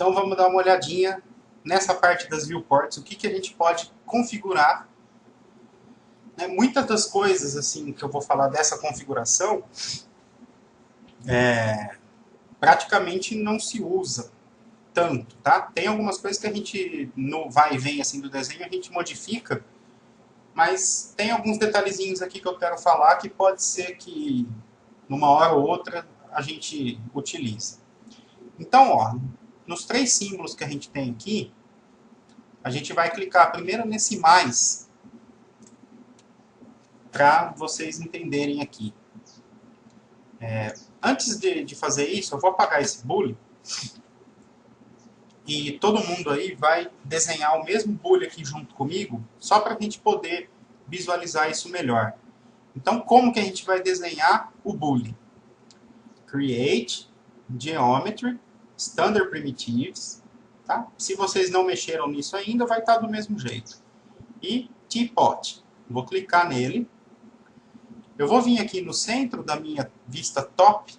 Então vamos dar uma olhadinha nessa parte das viewports, o que a gente pode configurar. Muitas das coisas assim que eu vou falar dessa configuração praticamente não se usa tanto, tá? Tem algumas coisas que a gente no vai e vem assim do desenho a gente modifica, mas tem alguns detalhezinhos aqui que eu quero falar que pode ser que numa hora ou outra a gente utilize. Então, ó, nos três símbolos que a gente tem aqui, a gente vai clicar primeiro nesse mais, para vocês entenderem aqui. Antes de fazer isso, eu vou apagar esse bully, e todo mundo aí vai desenhar o mesmo bully aqui junto comigo, só para a gente poder visualizar isso melhor. Então, como que a gente vai desenhar o bully? Create, Geometry, Standard Primitives, tá? Se vocês não mexeram nisso ainda, vai estar do mesmo jeito. E Teapot. Vou clicar nele. Eu vou vir aqui no centro da minha vista top.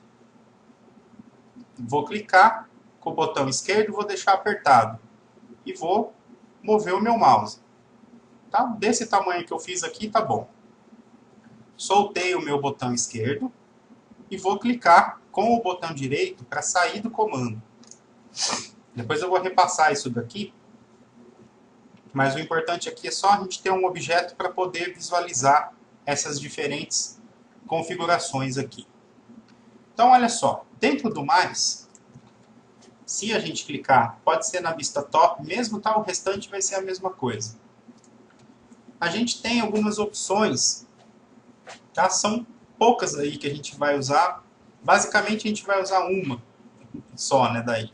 Vou clicar com o botão esquerdo, vou deixar apertado. E vou mover o meu mouse. Tá? Desse tamanho que eu fiz aqui, tá bom. Soltei o meu botão esquerdo e vou clicar com o botão direito para sair do comando. Depois eu vou repassar isso daqui. Mas o importante aqui é só a gente ter um objeto para poder visualizar essas diferentes configurações aqui. Então, olha só. Dentro do mais, se a gente clicar, pode ser na vista top, mesmo tá, o restante vai ser a mesma coisa. A gente tem algumas opções, tá? São poucas aí que a gente vai usar. Basicamente, a gente vai usar uma só, né, daí.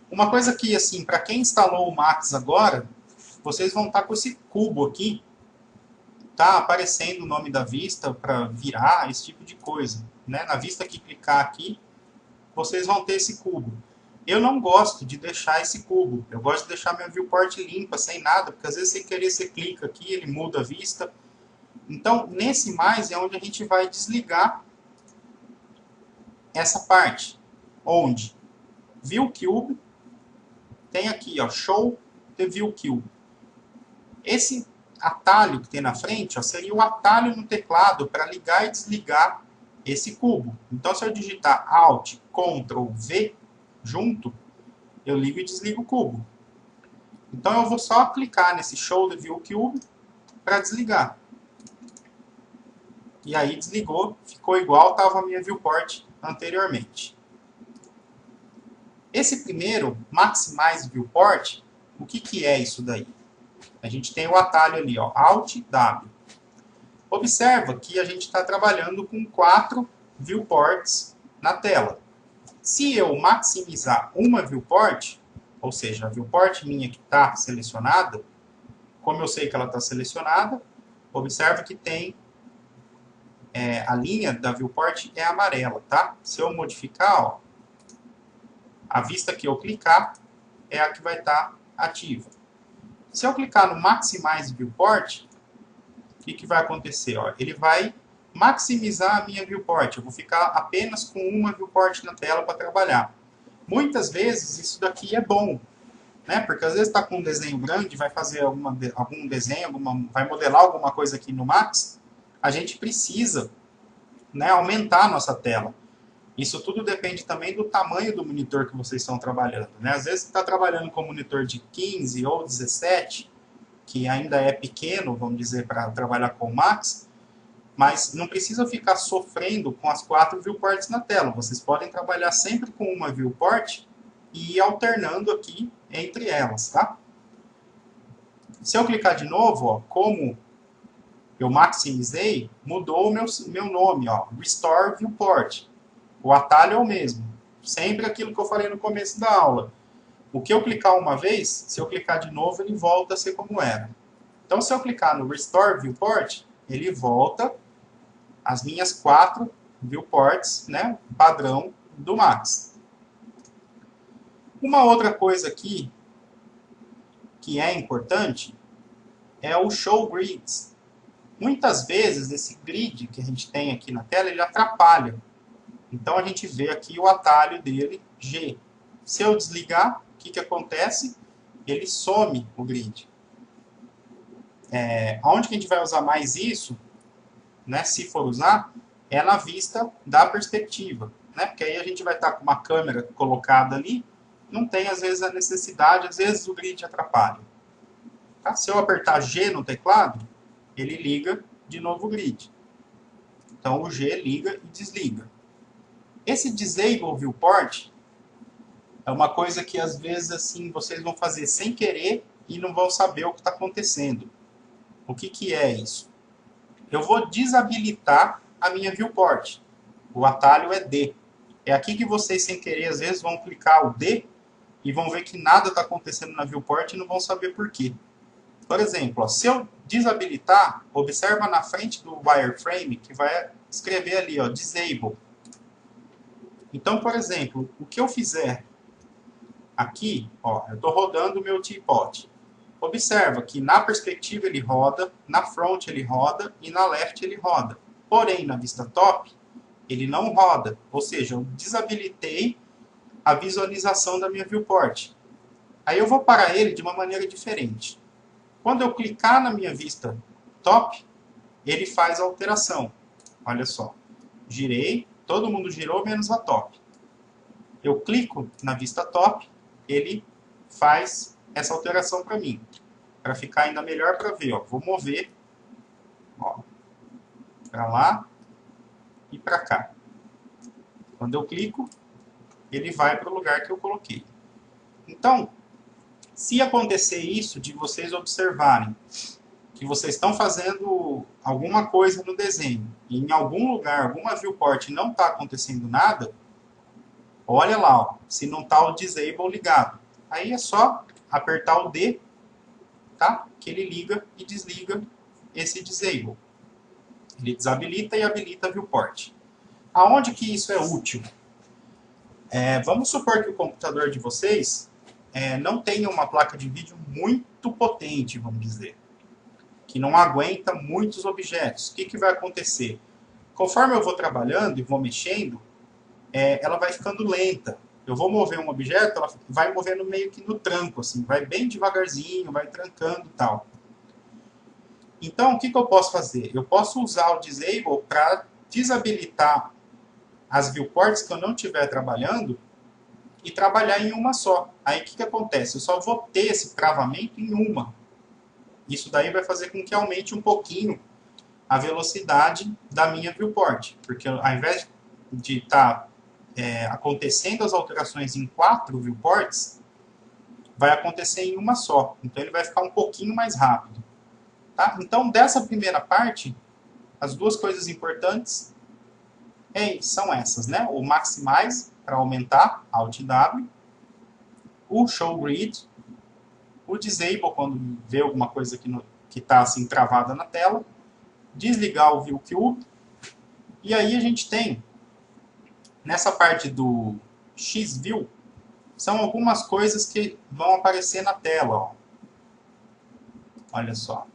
Uma coisa que, assim, para quem instalou o Max agora, vocês vão estar com esse cubo aqui, tá aparecendo o nome da vista para virar, esse tipo de coisa, né? Na vista que clicar aqui, vocês vão ter esse cubo. Eu não gosto de deixar esse cubo. Eu gosto de deixar minha viewport limpa, sem nada, porque às vezes sem querer você clica aqui, ele muda a vista. Então, nesse mais é onde a gente vai desligar essa parte. Onde? View Cube. Tem aqui, ó, Show the View Cube. Esse atalho que tem na frente, ó, seria o atalho no teclado para ligar e desligar esse cubo. Então, se eu digitar Alt, Ctrl, V junto, eu ligo e desligo o cubo. Então, eu vou só clicar nesse Show the View Cube para desligar. E aí desligou, ficou igual estava a minha viewport anteriormente. Esse primeiro, Maximize Viewport, o que é isso daí? A gente tem o atalho ali, ó, Alt, W. Observa que a gente está trabalhando com 4 viewports na tela. Se eu maximizar uma viewport, ou seja, a viewport minha que está selecionada, como eu sei que ela está selecionada, observa que tem a linha da viewport é amarela, tá? Se eu modificar, ó, a vista que eu clicar é a que vai estar ativa. Se eu clicar no Maximize Viewport, o que vai acontecer? Ó, ele vai maximizar a minha viewport. Eu vou ficar apenas com uma viewport na tela para trabalhar. Muitas vezes isso daqui é bom, né? Porque às vezes está com um desenho grande, vai fazer algum desenho, vai modelar alguma coisa aqui no Max, a gente precisa, né, aumentar a nossa tela. Isso tudo depende também do tamanho do monitor que vocês estão trabalhando, né? Às vezes você está trabalhando com um monitor de 15 ou 17, que ainda é pequeno, vamos dizer, para trabalhar com o Max, mas não precisa ficar sofrendo com as 4 viewports na tela. Vocês podem trabalhar sempre com uma viewport e ir alternando aqui entre elas, tá? Se eu clicar de novo, ó, como eu maximizei, mudou o meu nome, ó, Restore Viewport. O atalho é o mesmo. Sempre aquilo que eu falei no começo da aula. O que eu clicar uma vez, se eu clicar de novo, ele volta a ser como era. Então, se eu clicar no Restore Viewport, ele volta as minhas 4 viewports, né, padrão do Max. Uma outra coisa aqui que é importante é o Show Grids. Muitas vezes, esse grid que a gente tem aqui na tela, ele atrapalha. Então, a gente vê aqui o atalho dele, G. Se eu desligar, que acontece? Ele some o grid. Onde que a gente vai usar mais isso, né, se for usar, é na vista da perspectiva, né? Porque aí a gente vai estar com uma câmera colocada ali, não tem às vezes a necessidade, às vezes o grid atrapalha. Tá? Se eu apertar G no teclado, ele liga de novo o grid. Então o G liga e desliga. Esse Disable Viewport é uma coisa que às vezes assim vocês vão fazer sem querer e não vão saber o que está acontecendo. O que é isso? Eu vou desabilitar a minha viewport. O atalho é D. É aqui que vocês, sem querer, às vezes vão clicar o D e vão ver que nada está acontecendo na viewport e não vão saber por quê. Por exemplo, ó, se eu desabilitar, observa na frente do wireframe que vai escrever ali, ó, Disable. Então, por exemplo, o que eu fizer aqui, ó, eu estou rodando o meu teapot. Observa que na perspectiva ele roda, na front ele roda e na left ele roda. Porém, na vista top, ele não roda. Ou seja, eu desabilitei a visualização da minha viewport. Aí eu vou parar ele de uma maneira diferente. Quando eu clicar na minha vista top, ele faz a alteração. Olha só. Girei, todo mundo girou menos a top. Eu clico na vista top, ele faz essa alteração para mim. Para ficar ainda melhor para ver, ó. Vou mover para lá e para cá. Quando eu clico, ele vai para o lugar que eu coloquei. Então, se acontecer isso de vocês observarem que vocês estão fazendo alguma coisa no desenho e em algum lugar, alguma viewport não está acontecendo nada, olha lá, ó, se não está o Disable ligado. Aí é só apertar o D, tá? Que ele liga e desliga esse Disable. Ele desabilita e habilita a viewport. Aonde que isso é útil? Vamos supor que o computador de vocês não tenha uma placa de vídeo muito potente, vamos dizer, que não aguenta muitos objetos. O que vai acontecer? Conforme eu vou trabalhando e vou mexendo, ela vai ficando lenta. Eu vou mover um objeto, ela vai movendo meio que no tranco, assim, vai bem devagarzinho, vai trancando e tal. Então, o que eu posso fazer? Eu posso usar o Disable para desabilitar as viewports que eu não estiver trabalhando e trabalhar em uma só. Aí o que acontece? Eu só vou ter esse travamento em uma. Isso daí vai fazer com que aumente um pouquinho a velocidade da minha viewport. Porque ao invés de estar acontecendo as alterações em 4 viewports, vai acontecer em uma só. Então ele vai ficar um pouquinho mais rápido. Tá? Então dessa primeira parte, as duas coisas importantes são essas, né? O Maximize, para aumentar, Alt W, o Show Grid, o Disable, quando vê alguma coisa que está assim travada na tela, desligar o View Cube, e aí a gente tem, nessa parte do X-View, são algumas coisas que vão aparecer na tela. Ó. Olha só.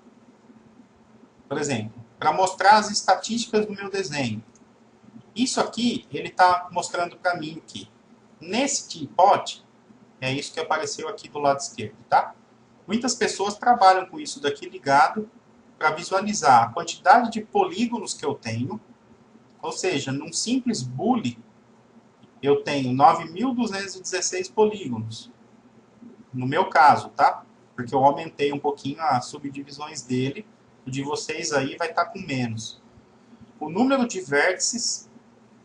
Por exemplo, para mostrar as estatísticas do meu desenho. Isso aqui, ele está mostrando para mim que nesse teapot, é isso que apareceu aqui do lado esquerdo, tá? Muitas pessoas trabalham com isso daqui ligado para visualizar a quantidade de polígonos que eu tenho. Ou seja, num simples boolean, eu tenho 9.216 polígonos. No meu caso, tá? Porque eu aumentei um pouquinho as subdivisões dele. O de vocês aí vai estar com menos. O número de vértices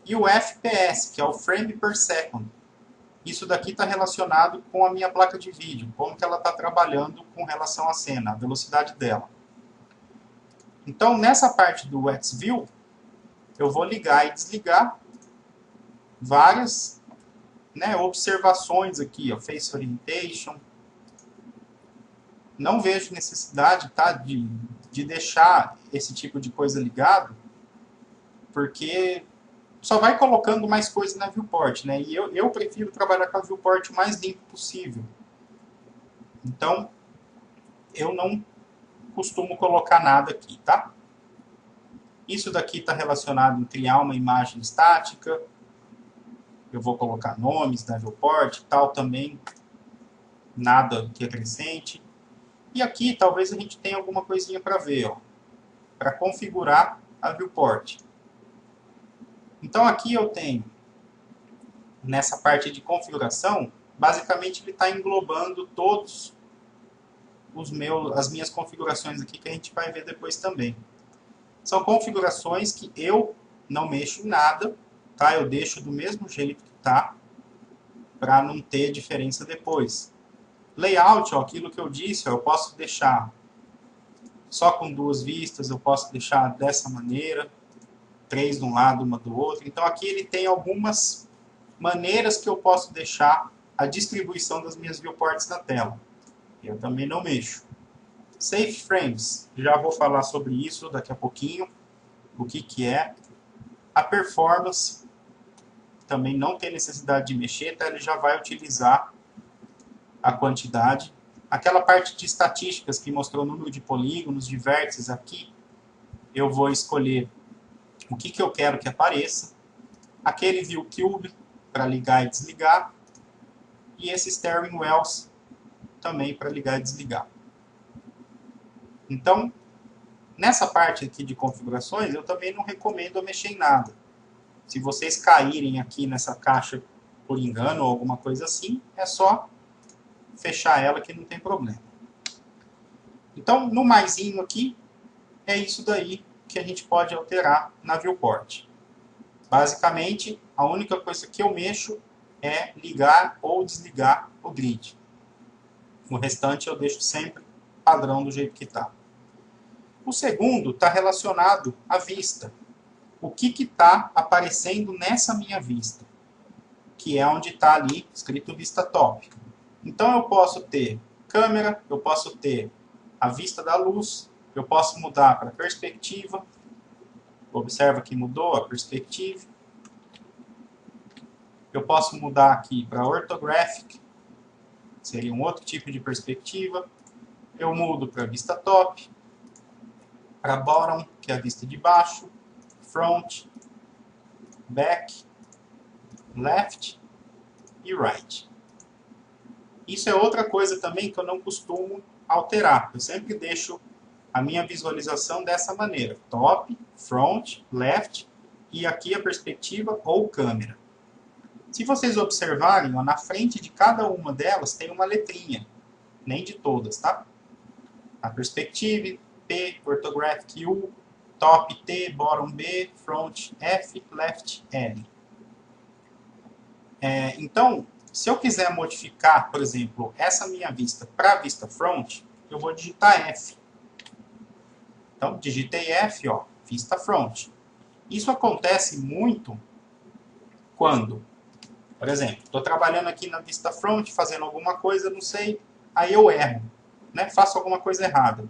e o FPS, que é o frame per second. Isso daqui está relacionado com a minha placa de vídeo, como que ela está trabalhando com relação à cena, a velocidade dela. Então, nessa parte do XView, eu vou ligar e desligar várias observações aqui, ó, Face Orientation. Não vejo necessidade, tá, de deixar esse tipo de coisa ligado, porque só vai colocando mais coisa na viewport, né? E eu prefiro trabalhar com a viewport o mais limpo possível. Então, eu não costumo colocar nada aqui, tá? Isso daqui está relacionado em criar uma imagem estática. Eu vou colocar nomes da viewport e tal também. nada que acrescente. E aqui talvez a gente tenha alguma coisinha para ver, para configurar a viewport. Então aqui eu tenho, nessa parte de configuração, basicamente ele está englobando todos as minhas configurações aqui, que a gente vai ver depois também. São configurações que eu não mexo em nada, tá? Eu deixo do mesmo jeito que está, para não ter diferença depois. Layout, ó, aquilo que eu disse, ó, eu posso deixar só com duas vistas, eu posso deixar dessa maneira, 3 de um lado, uma do outro. Então aqui ele tem algumas maneiras que eu posso deixar a distribuição das minhas viewports na tela. Eu também não mexo. Save Frames, já vou falar sobre isso daqui a pouquinho, o que é. A Performance, também não tem necessidade de mexer, tá? Ele já vai utilizar a quantidade. Aquela parte de estatísticas que mostrou o número de polígonos, de vértices aqui, eu vou escolher o que eu quero que apareça. Aquele View Cube, para ligar e desligar. E esse Steering Wheels, também para ligar e desligar. Então, nessa parte aqui de configurações, eu também não recomendo mexer em nada. Se vocês caírem aqui nessa caixa por engano ou alguma coisa assim, é só fechar ela que não tem problema. Então, no maisinho aqui, é isso daí que a gente pode alterar na viewport. Basicamente, a única coisa que eu mexo é ligar ou desligar o grid. O restante eu deixo sempre padrão do jeito que está. O segundo está relacionado à vista. O que está aparecendo nessa minha vista? Que é onde está ali escrito vista top. Então eu posso ter câmera, eu posso ter a vista da luz, eu posso mudar para perspectiva. Observa que mudou a perspectiva. Eu posso mudar aqui para orthographic, seria um outro tipo de perspectiva. Eu mudo para vista top, para bottom, que é a vista de baixo, front, back, left e right. Isso é outra coisa também que eu não costumo alterar. Eu sempre deixo a minha visualização dessa maneira. Top, front, left e aqui a perspectiva ou câmera. Se vocês observarem, ó, na frente de cada uma delas tem uma letrinha. Nem de todas, tá? A perspective, P, orthographic U, top T, bottom B, front F, left L. Então, se eu quiser modificar, por exemplo, essa minha vista para a vista front, eu vou digitar F. Então, digitei F, ó, vista front. Isso acontece muito quando, por exemplo, estou trabalhando aqui na vista front, fazendo alguma coisa, não sei, aí eu erro, né? Faço alguma coisa errada.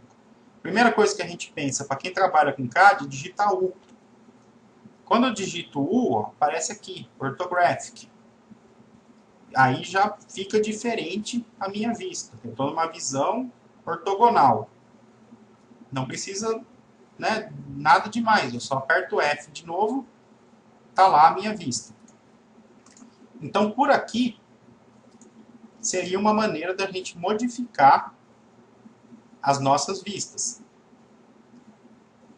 Primeira coisa que a gente pensa, para quem trabalha com CAD, é digitar U. Quando eu digito U, ó, aparece aqui, orthographic. Aí já fica diferente a minha vista. Eu estou numa visão ortogonal. Não precisa, né, nada demais. Eu só aperto F de novo, está lá a minha vista. Então, por aqui, seria uma maneira da gente modificar as nossas vistas.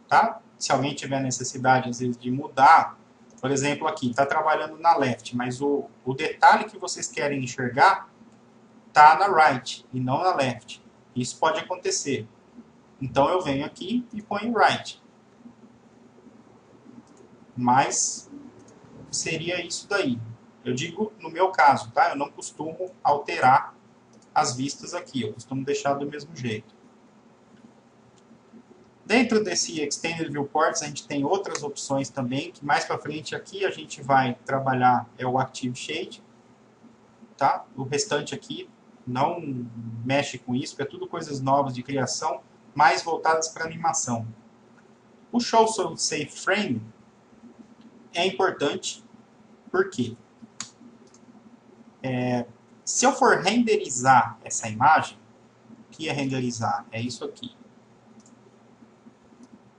Tá? Se alguém tiver necessidade, às vezes, de mudar, por exemplo, aqui, está trabalhando na left, mas o detalhe que vocês querem enxergar está na right e não na left. Isso pode acontecer. Então eu venho aqui e ponho right. Mas seria isso daí. Eu digo no meu caso, tá? Eu não costumo alterar as vistas aqui, eu costumo deixar do mesmo jeito. Dentro desse Extended Viewports, a gente tem outras opções também, que mais para frente aqui a gente vai trabalhar o Active Shade. Tá? O restante aqui não mexe com isso, porque é tudo coisas novas de criação, mais voltadas para animação. O Show Save Frame é importante, porque se eu for renderizar essa imagem, o que é renderizar? É isso aqui.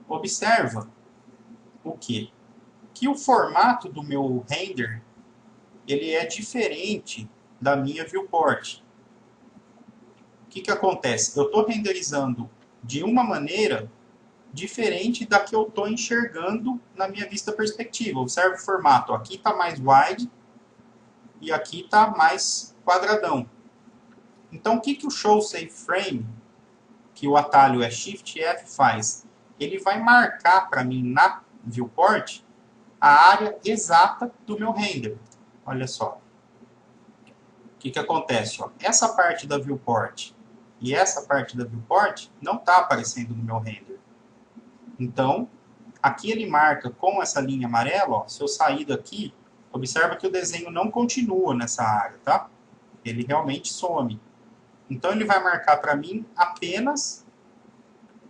Observa o quê? Que o formato do meu render ele é diferente da minha viewport. que acontece? Eu estou renderizando de uma maneira diferente da que eu estou enxergando na minha vista perspectiva. Observe o formato. Aqui está mais wide e aqui está mais quadradão. Então, o que o Show Safe Frame, que o atalho é Shift F, faz? Ele vai marcar para mim na viewport a área exata do meu render. Olha só. O que acontece? Ó? Essa parte da viewport e essa parte da viewport não está aparecendo no meu render. Então, aqui ele marca com essa linha amarela. Ó, se eu sair daqui, observa que o desenho não continua nessa área, tá? Ele realmente some. Então, ele vai marcar para mim apenas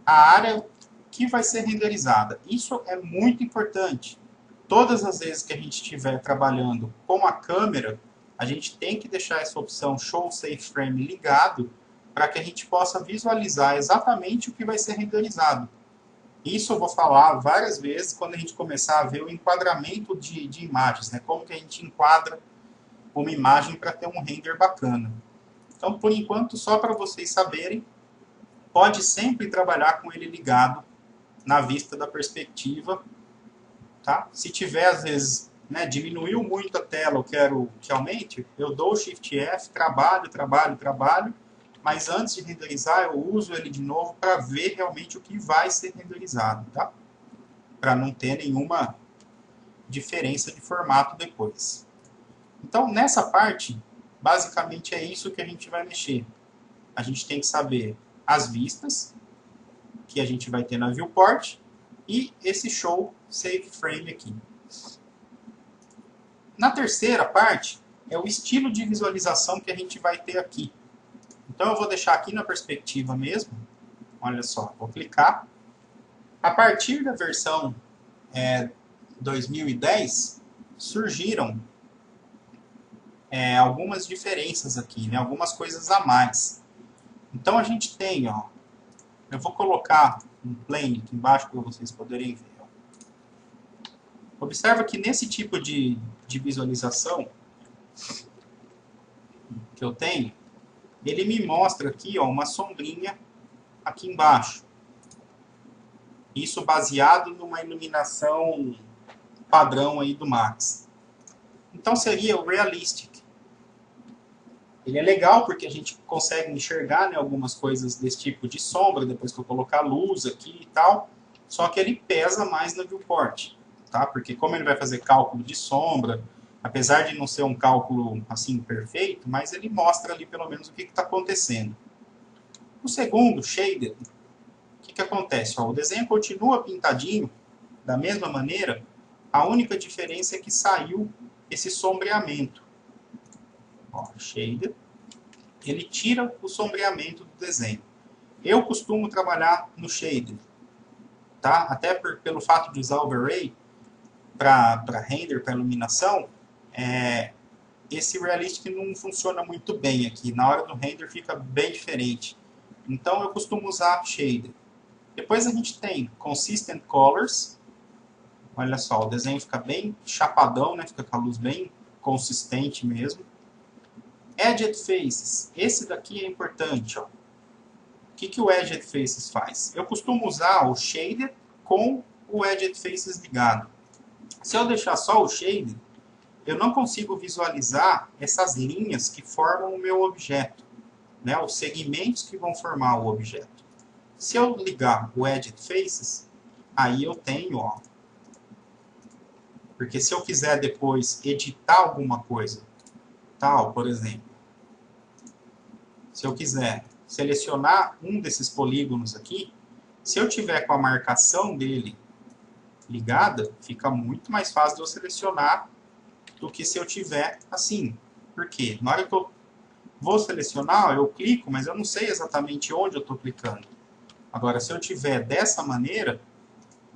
a área que vai ser renderizada. Isso é muito importante. Todas as vezes que a gente estiver trabalhando com a câmera, a gente tem que deixar essa opção Show Safe Frame ligado para que a gente possa visualizar exatamente o que vai ser renderizado. Isso eu vou falar várias vezes quando a gente começar a ver o enquadramento de imagens, né? Como que a gente enquadra uma imagem para ter um render bacana. Então, por enquanto, só para vocês saberem, pode sempre trabalhar com ele ligado na vista da perspectiva. Tá? Se tiver, às vezes, né, diminuiu muito a tela, eu quero que aumente, eu dou o Shift F, trabalho, mas antes de renderizar, eu uso ele de novo para ver realmente o que vai ser renderizado, tá? Para não ter nenhuma diferença de formato depois. Então, nessa parte, basicamente é isso que a gente vai mexer. A gente tem que saber as vistas que a gente vai ter na viewport e esse Show Safe Frame aqui. Na terceira parte, é o estilo de visualização que a gente vai ter aqui. Então eu vou deixar aqui na perspectiva mesmo. Olha só, vou clicar. A partir da versão 2010, surgiram algumas diferenças aqui, né? Algumas coisas a mais. Então a gente tem, ó, eu vou colocar um plane aqui embaixo para vocês poderem ver. Ó. Observa que nesse tipo de visualização que eu tenho, ele me mostra aqui, ó, uma sombrinha aqui embaixo. Isso baseado numa iluminação padrão aí do Max. Então seria o Realistic. Ele é legal porque a gente consegue enxergar, né, algumas coisas desse tipo de sombra, depois que eu colocar luz aqui e tal. Só que ele pesa mais na viewport, tá? Porque como ele vai fazer cálculo de sombra, apesar de não ser um cálculo assim perfeito, mas ele mostra ali pelo menos o que está acontecendo. O segundo, Shaded, o que acontece? Ó, o desenho continua pintadinho da mesma maneira, a única diferença é que saiu esse sombreamento. Ó, Shaded, ele tira o sombreamento do desenho. Eu costumo trabalhar no Shaded, tá? Até pelo fato de usar Overlay para render, para iluminação, esse Realistic não funciona muito bem aqui. Na hora do render fica bem diferente. Então eu costumo usar Shaded. Depois a gente tem Consistent Colors. Olha só, o desenho fica bem chapadão, né? Fica com a luz bem consistente mesmo. Edged Faces. Esse daqui é importante, ó. O que o Edged Faces faz? Eu costumo usar o Shaded com o Edged Faces ligado. Se eu deixar só o Shaded, eu não consigo visualizar essas linhas que formam o meu objeto, né? Os segmentos que vão formar o objeto. Se eu ligar o Edged Faces, aí eu tenho, ó. Porque se eu quiser depois editar alguma coisa, tal, por exemplo, se eu quiser selecionar um desses polígonos aqui, se eu tiver com a marcação dele ligada, fica muito mais fácil de eu selecionar do que se eu tiver assim. Por quê? Na hora que eu vou selecionar, eu clico, mas eu não sei exatamente onde eu estou clicando. Agora, se eu tiver dessa maneira,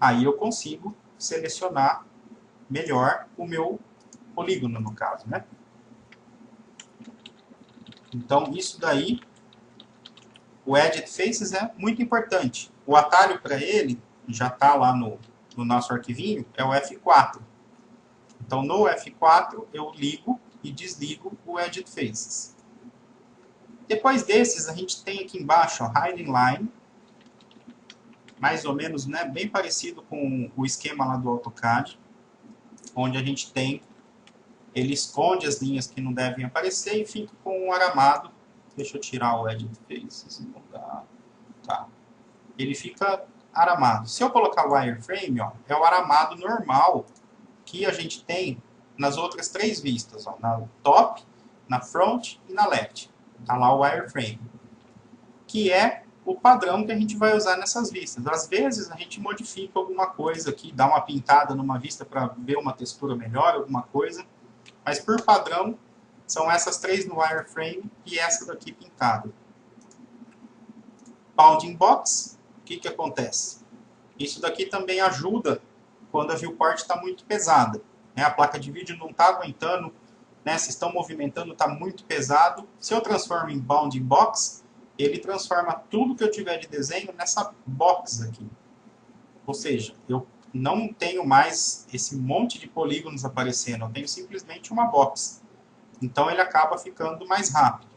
aí eu consigo selecionar melhor o meu polígono, no caso, né? Então, isso daí, o Edit Faces é muito importante. O atalho para ele, já está lá no nosso arquivinho, é o F4. Então, no F4, eu ligo e desligo o Edit Faces. Depois desses, a gente tem aqui embaixo, ó, Hiding Line, mais ou menos, né, bem parecido com o esquema lá do AutoCAD, onde a gente tem, ele esconde as linhas que não devem aparecer e fica com um aramado. Deixa eu tirar o Edit Faces, não dá. Tá. Ele fica aramado. Se eu colocar o wireframe, ó, é o aramado normal que a gente tem nas outras três vistas, ó, na top, na front e na left. Tá lá o wireframe, que é o padrão que a gente vai usar nessas vistas. Às vezes a gente modifica alguma coisa aqui, dá uma pintada numa vista para ver uma textura melhor, alguma coisa, mas por padrão são essas três no wireframe e essa daqui pintada. Bounding Box, o que que acontece? Isso daqui também ajuda quando a viewport está muito pesada, né? A placa de vídeo não está aguentando, né? Se estão movimentando, está muito pesado. Se eu transformo em Bounding Box, ele transforma tudo que eu tiver de desenho nessa box aqui. Ou seja, eu não tenho mais esse monte de polígonos aparecendo, eu tenho simplesmente uma box. Então ele acaba ficando mais rápido.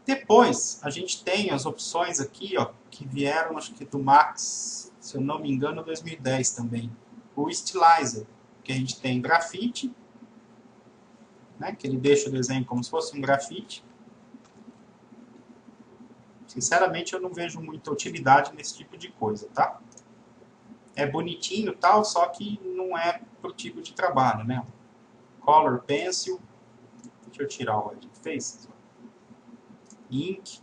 Depois, a gente tem as opções aqui, ó, que vieram, acho que do Max, se eu não me engano, 2010 também. O Stylizer, que a gente tem grafite, né, que ele deixa o desenho como se fosse um grafite. Sinceramente, eu não vejo muita utilidade nesse tipo de coisa, tá? É bonitinho e tal, só que não é pro tipo de trabalho, né? Color Pencil. Deixa eu tirar o Edit Faces. Ink.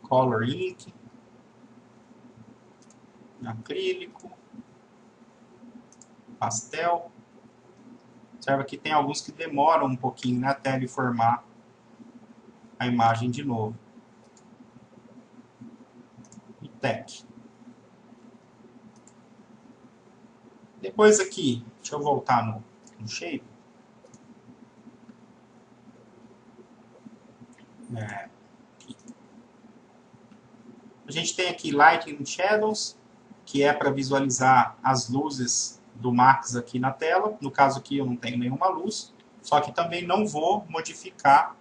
Color Ink. Acrílico. Pastel. Observa que tem alguns que demoram um pouquinho, né, até ele formar a imagem de novo. E Tech. Depois aqui, deixa eu voltar no Shape. A gente tem aqui Lighting and Shadows, que é para visualizar as luzes do Max aqui na tela. No caso aqui eu não tenho nenhuma luz, só que também não vou modificar,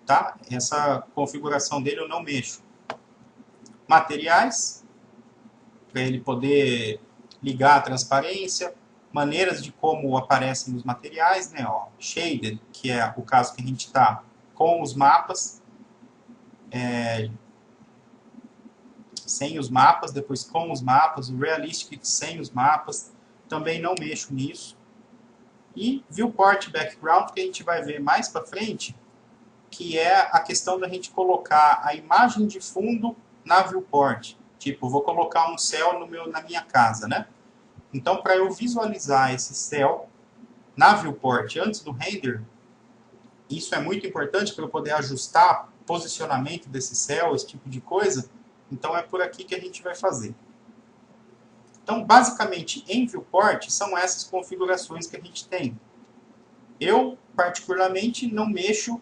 tá? Essa configuração dele eu não mexo. Materiais, para ele poder ligar a transparência, maneiras de como aparecem os materiais, né? Ó, Shaded, que é o caso que a gente está com os mapas, sem os mapas, depois com os mapas, o Realistic sem os mapas, também não mexo nisso. E Viewport Background, que a gente vai ver mais para frente, que é a questão da gente colocar a imagem de fundo na Viewport. Tipo, vou colocar um céu na minha casa, né? Então, para eu visualizar esse céu na Viewport antes do render, isso é muito importante para eu poder ajustar o posicionamento desse céu, esse tipo de coisa. Então, é por aqui que a gente vai fazer. Então, basicamente, em Viewport, são essas configurações que a gente tem. Eu, particularmente, não mexo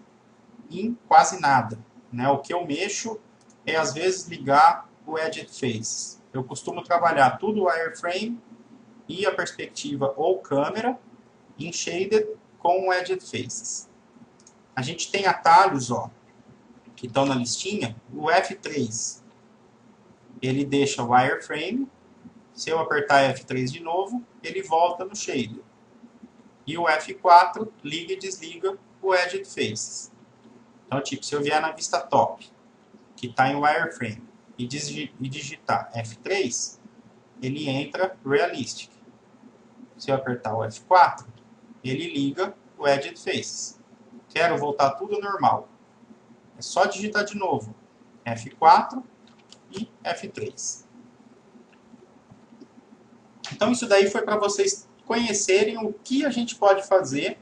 em quase nada, né? O que eu mexo é, às vezes, ligar o Edit Faces. Eu costumo trabalhar tudo wireframe e a perspectiva ou câmera em Shaded com o Edit Faces. A gente tem atalhos, ó, que estão na listinha. O F3, ele deixa o wireframe. Se eu apertar F3 de novo, ele volta no Shader. E o F4 liga e desliga o Edit Faces. Então, tipo, se eu vier na vista top, que está em wireframe, e digitar F3, ele entra Realistic. Se eu apertar o F4, ele liga o Edit Faces. Quero voltar tudo normal. É só digitar de novo F4 e F3. Então, isso daí foi para vocês conhecerem o que a gente pode fazer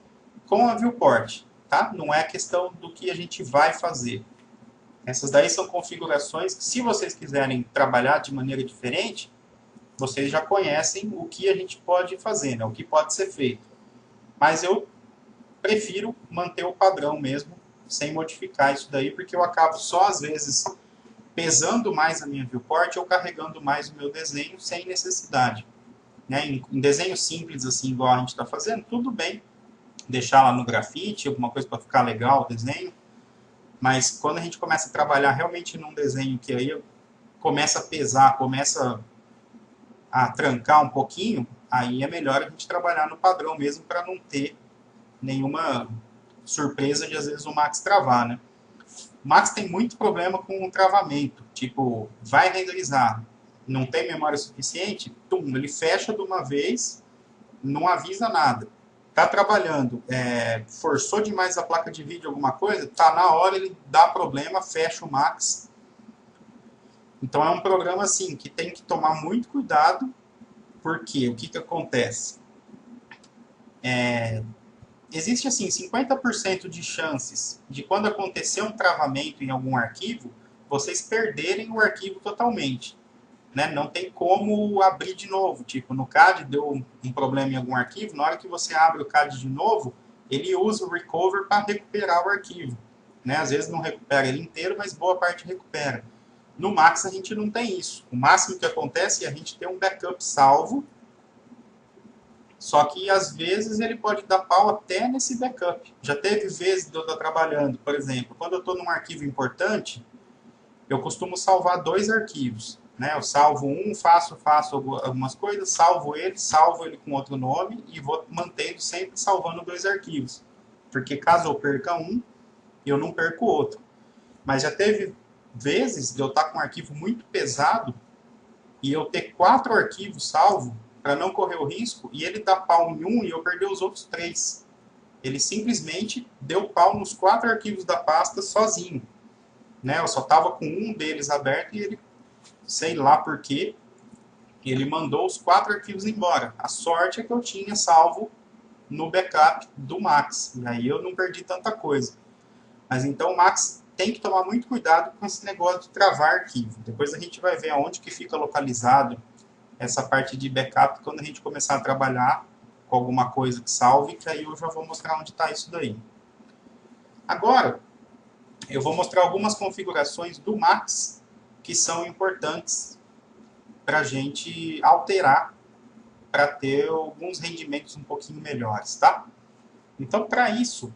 com a Viewport. Tá? Não é questão do que a gente vai fazer. Essas daí são configurações que, se vocês quiserem trabalhar de maneira diferente, vocês já conhecem o que a gente pode fazer, né? O que pode ser feito. Mas eu prefiro manter o padrão mesmo, sem modificar isso daí, porque eu acabo só, às vezes, pesando mais a minha viewport ou carregando mais o meu desenho sem necessidade. né, em desenho simples, assim, igual a gente está fazendo, tudo bem. Deixar lá no grafite, alguma coisa para ficar legal o desenho. Mas quando a gente começa a trabalhar realmente num desenho que aí começa a pesar, começa a trancar um pouquinho, aí é melhor a gente trabalhar no padrão mesmo para não ter nenhuma surpresa de às vezes o Max travar, né? O Max tem muito problema com o travamento, tipo, vai renderizar, não tem memória suficiente, ele fecha de uma vez, não avisa nada. Tá trabalhando, forçou demais a placa de vídeo alguma coisa, tá na hora, ele dá problema, fecha o Max. Então é um programa assim que tem que tomar muito cuidado, porque o que, que acontece? Existe assim 50% de chances de quando acontecer um travamento em algum arquivo, vocês perderem o arquivo totalmente. Né? Não tem como abrir de novo. Tipo, no CAD deu um problema em algum arquivo, na hora que você abre o CAD de novo, ele usa o recover para recuperar o arquivo. Né? Às vezes não recupera ele inteiro, mas boa parte recupera. No Max a gente não tem isso. O máximo que acontece é a gente ter um backup salvo, só que às vezes ele pode dar pau até nesse backup. Já teve vezes de eu estar trabalhando, por exemplo, quando eu estou num arquivo importante, eu costumo salvar 2 arquivos. Né? Eu salvo um, faço algumas coisas, salvo ele com outro nome e vou mantendo sempre salvando 2 arquivos. Porque caso eu perca um, eu não perco o outro. Mas já teve vezes de eu estar com um arquivo muito pesado e eu ter 4 arquivos salvo para não correr o risco e ele dar pau em um e eu perder os outros 3. Ele simplesmente deu pau nos 4 arquivos da pasta sozinho. Né? Eu só estava com um deles aberto e ele, sei lá por quê, ele mandou os 4 arquivos embora. A sorte é que eu tinha salvo no backup do Max. E aí eu não perdi tanta coisa. Mas então o Max tem que tomar muito cuidado com esse negócio de travar arquivo. Depois a gente vai ver aonde que fica localizado essa parte de backup quando a gente começar a trabalhar com alguma coisa que salve, que aí eu já vou mostrar onde está isso daí. Agora, eu vou mostrar algumas configurações do Max que são importantes para a gente alterar para ter alguns rendimentos um pouquinho melhores, tá? Então, para isso,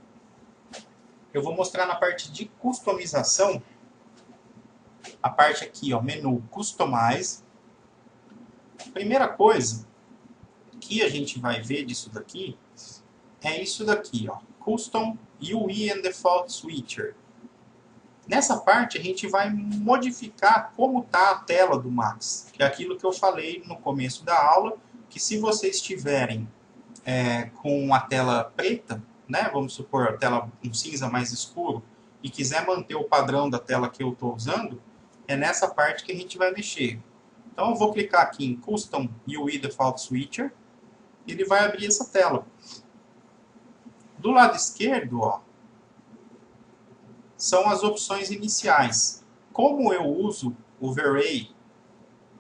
eu vou mostrar na parte de customização, a parte aqui, ó, menu Customize. Primeira coisa que a gente vai ver disso daqui é isso daqui, ó, Custom UI and Default Switcher. Nessa parte a gente vai modificar como está a tela do Max, que é aquilo que eu falei no começo da aula, que se vocês tiverem com a tela preta, né, vamos supor a tela um cinza mais escuro, e quiser manter o padrão da tela que eu estou usando, é nessa parte que a gente vai mexer. Então eu vou clicar aqui em Custom UI Default Switcher, e ele vai abrir essa tela. Do lado esquerdo, ó, são as opções iniciais. Como eu uso o V-Ray,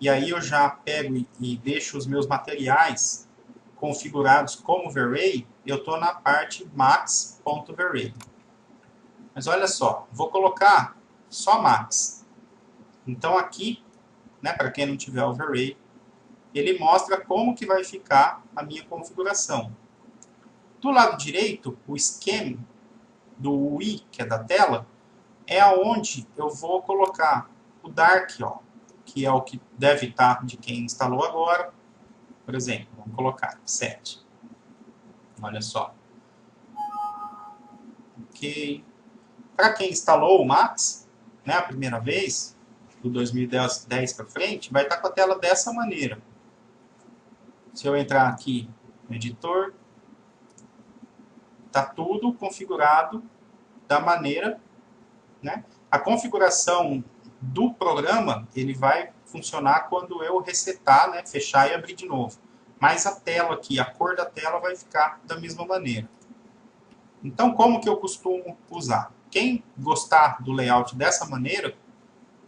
e aí eu já pego e deixo os meus materiais configurados como V-Ray, eu estou na parte max.vray. Mas olha só, vou colocar só max. Então aqui, né, para quem não tiver o V-Ray, ele mostra como que vai ficar a minha configuração. Do lado direito, o scheme do UI, que é da tela, é aonde eu vou colocar o Dark, ó, que é o que deve estar de quem instalou agora. Por exemplo, vamos colocar 7. Olha só. Ok. Para quem instalou o Max, né, a primeira vez, do 2010 para frente, vai estar com a tela dessa maneira. Se eu entrar aqui no editor, está tudo configurado da maneira, né? A configuração do programa, ele vai funcionar quando eu resetar, né, fechar e abrir de novo. Mas a tela aqui, a cor da tela vai ficar da mesma maneira. Então, como que eu costumo usar? Quem gostar do layout dessa maneira,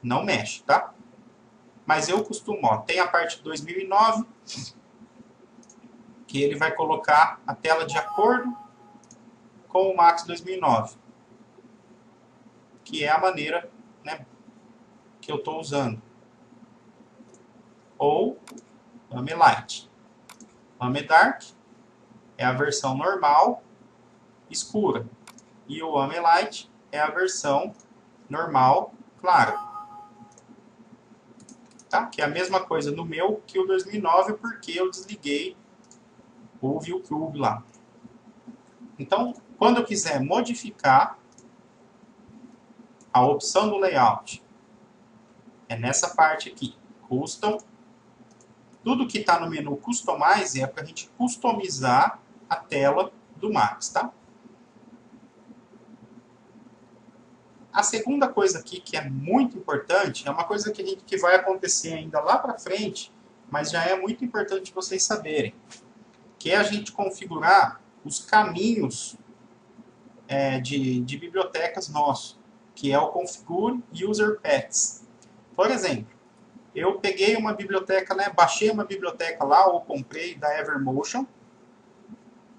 não mexe, tá? Mas eu costumo, ó, tem a parte 2009, que ele vai colocar a tela de acordo com o Max 2009, que é a maneira, né, que eu estou usando. Ou AME Light. AME Dark é a versão normal escura. E o AME Light é a versão normal clara. Tá? Que é a mesma coisa no meu que o 2009, porque eu desliguei o ViewCube lá. Então, quando eu quiser modificar a opção do layout, é nessa parte aqui, Custom. Tudo que está no menu Customize é para a gente customizar a tela do Max, tá? A segunda coisa aqui que é muito importante, é uma coisa que vai acontecer ainda lá para frente, mas já é muito importante vocês saberem, que é a gente configurar os caminhos de bibliotecas nosso, que é o Configure User Paths. Por exemplo, eu peguei uma biblioteca, né, baixei uma biblioteca lá, ou comprei da Evermotion,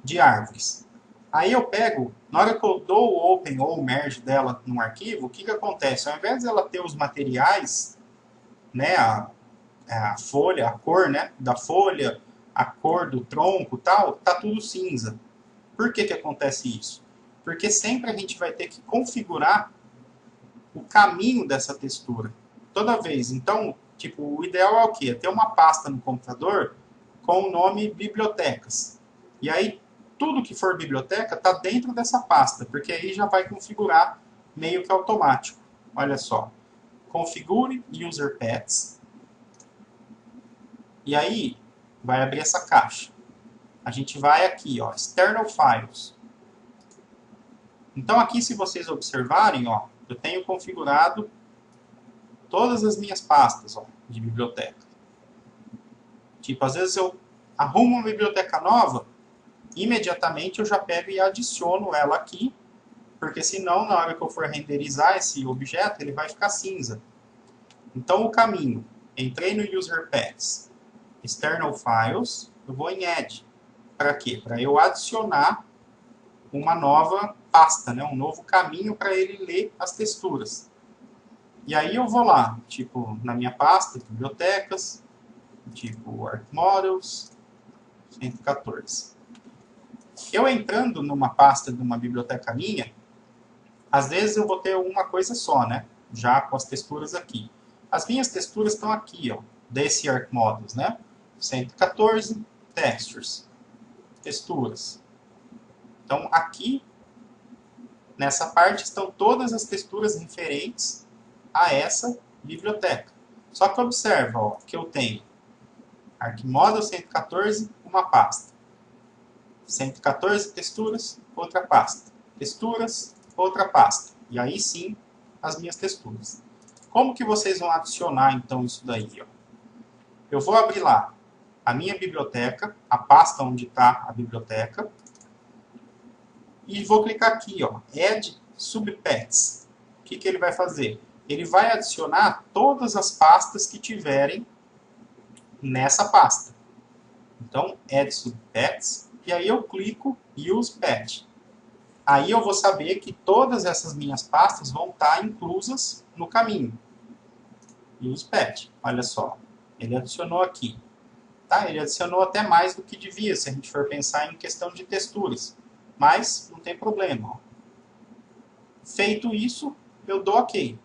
de árvores. Aí eu pego, na hora que eu dou o open ou o merge dela num arquivo, o que acontece? Ao invés de ela ter os materiais, né, a folha, a cor, né, da folha, a cor do tronco e tal, tá tudo cinza. Por que acontece isso? Porque sempre a gente vai ter que configurar o caminho dessa textura. Toda vez. Então, tipo, o ideal é o quê? É ter uma pasta no computador com o nome bibliotecas. E aí, tudo que for biblioteca está dentro dessa pasta, porque aí já vai configurar meio que automático. Olha só. Configure User Paths. E aí, vai abrir essa caixa. A gente vai aqui, ó, External Files. Então aqui, se vocês observarem, ó, eu tenho configurado todas as minhas pastas, ó, de biblioteca. Tipo, às vezes eu arrumo uma biblioteca nova, imediatamente eu já pego e adiciono ela aqui, porque senão, na hora que eu for renderizar esse objeto, ele vai ficar cinza. Então, o caminho, entrei no User Paths, External Files, eu vou em Add. Para quê? Para eu adicionar uma nova pasta, né? Um novo caminho para ele ler as texturas. E aí eu vou lá, tipo, na minha pasta, bibliotecas, tipo ArcModels, 114. Eu entrando numa pasta de uma biblioteca minha, às vezes eu vou ter uma coisa só, né? Já com as texturas aqui. As minhas texturas estão aqui, ó, desse ArcModels, né? 114, Textures, texturas. Então, aqui, nessa parte, estão todas as texturas referentes a essa biblioteca. Só que observa, ó, que eu tenho ArcModel 114, uma pasta. 114 texturas, outra pasta. Texturas, outra pasta. E aí sim, as minhas texturas. Como que vocês vão adicionar, então, isso daí? Ó? Eu vou abrir lá a minha biblioteca, a pasta onde está a biblioteca, e vou clicar aqui, ó, Add Subpaths. O que ele vai fazer? Ele vai adicionar todas as pastas que tiverem nessa pasta. Então, Add Subpaths, e aí eu clico Use Path. Aí eu vou saber que todas essas minhas pastas vão estar inclusas no caminho. Use Path, olha só, ele adicionou aqui. Tá? Ele adicionou até mais do que devia, se a gente for pensar em questão de texturas. Mas não tem problema. Ó. Feito isso, eu dou OK.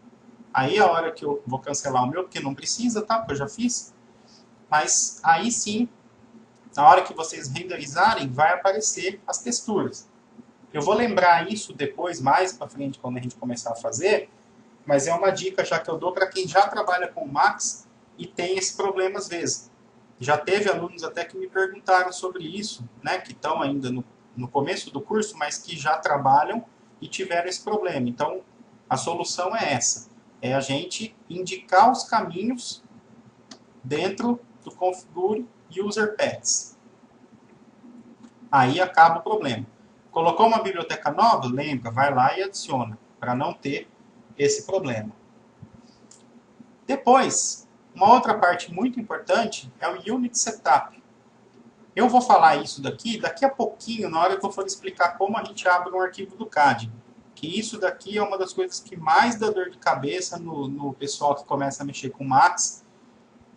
Aí a hora que eu vou cancelar o meu, porque não precisa, tá? Porque eu já fiz. Mas aí sim, na hora que vocês renderizarem, vai aparecer as texturas. Eu vou lembrar isso depois, mais para frente, quando a gente começar a fazer, mas é uma dica já que eu dou para quem já trabalha com o Max e tem esse problema às vezes. Já teve alunos até que me perguntaram sobre isso, né, que estão ainda no começo do curso, mas que já trabalham e tiveram esse problema. Então, a solução é essa. É a gente indicar os caminhos dentro do Configure User Paths. Aí acaba o problema. Colocou uma biblioteca nova? Lembra, vai lá e adiciona, para não ter esse problema. Depois, uma outra parte muito importante é o Unit Setup. Eu vou falar isso daqui a pouquinho, na hora que eu for explicar como a gente abre um arquivo do CAD. Que isso daqui é uma das coisas que mais dá dor de cabeça no pessoal que começa a mexer com Max.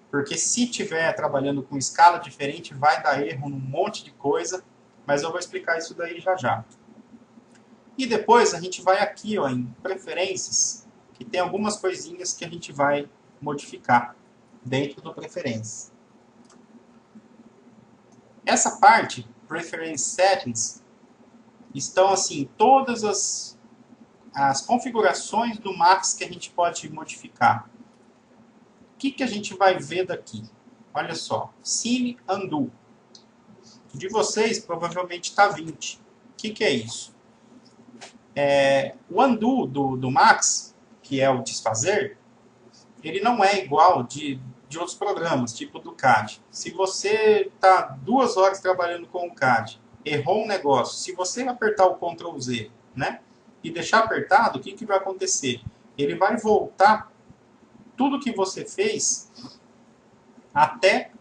porque se tiver trabalhando com escala diferente, vai dar erro num monte de coisa, mas eu vou explicar isso daí já já. E depois a gente vai aqui ó, em preferências, que tem algumas coisinhas que a gente vai modificar dentro do preferências. Essa parte, Preference Settings, estão assim todas as configurações do Max que a gente pode modificar. O que a gente vai ver daqui? Olha só, Cine Undo. De vocês, provavelmente está 20. O que é isso? O Undo do Max, que é o desfazer, ele não é igual de outros programas, tipo do CAD. Se você está 2 horas trabalhando com o CAD, errou um negócio, se você apertar o Ctrl Z, né, e deixar apertado, o que vai acontecer? Ele vai voltar tudo que você fez até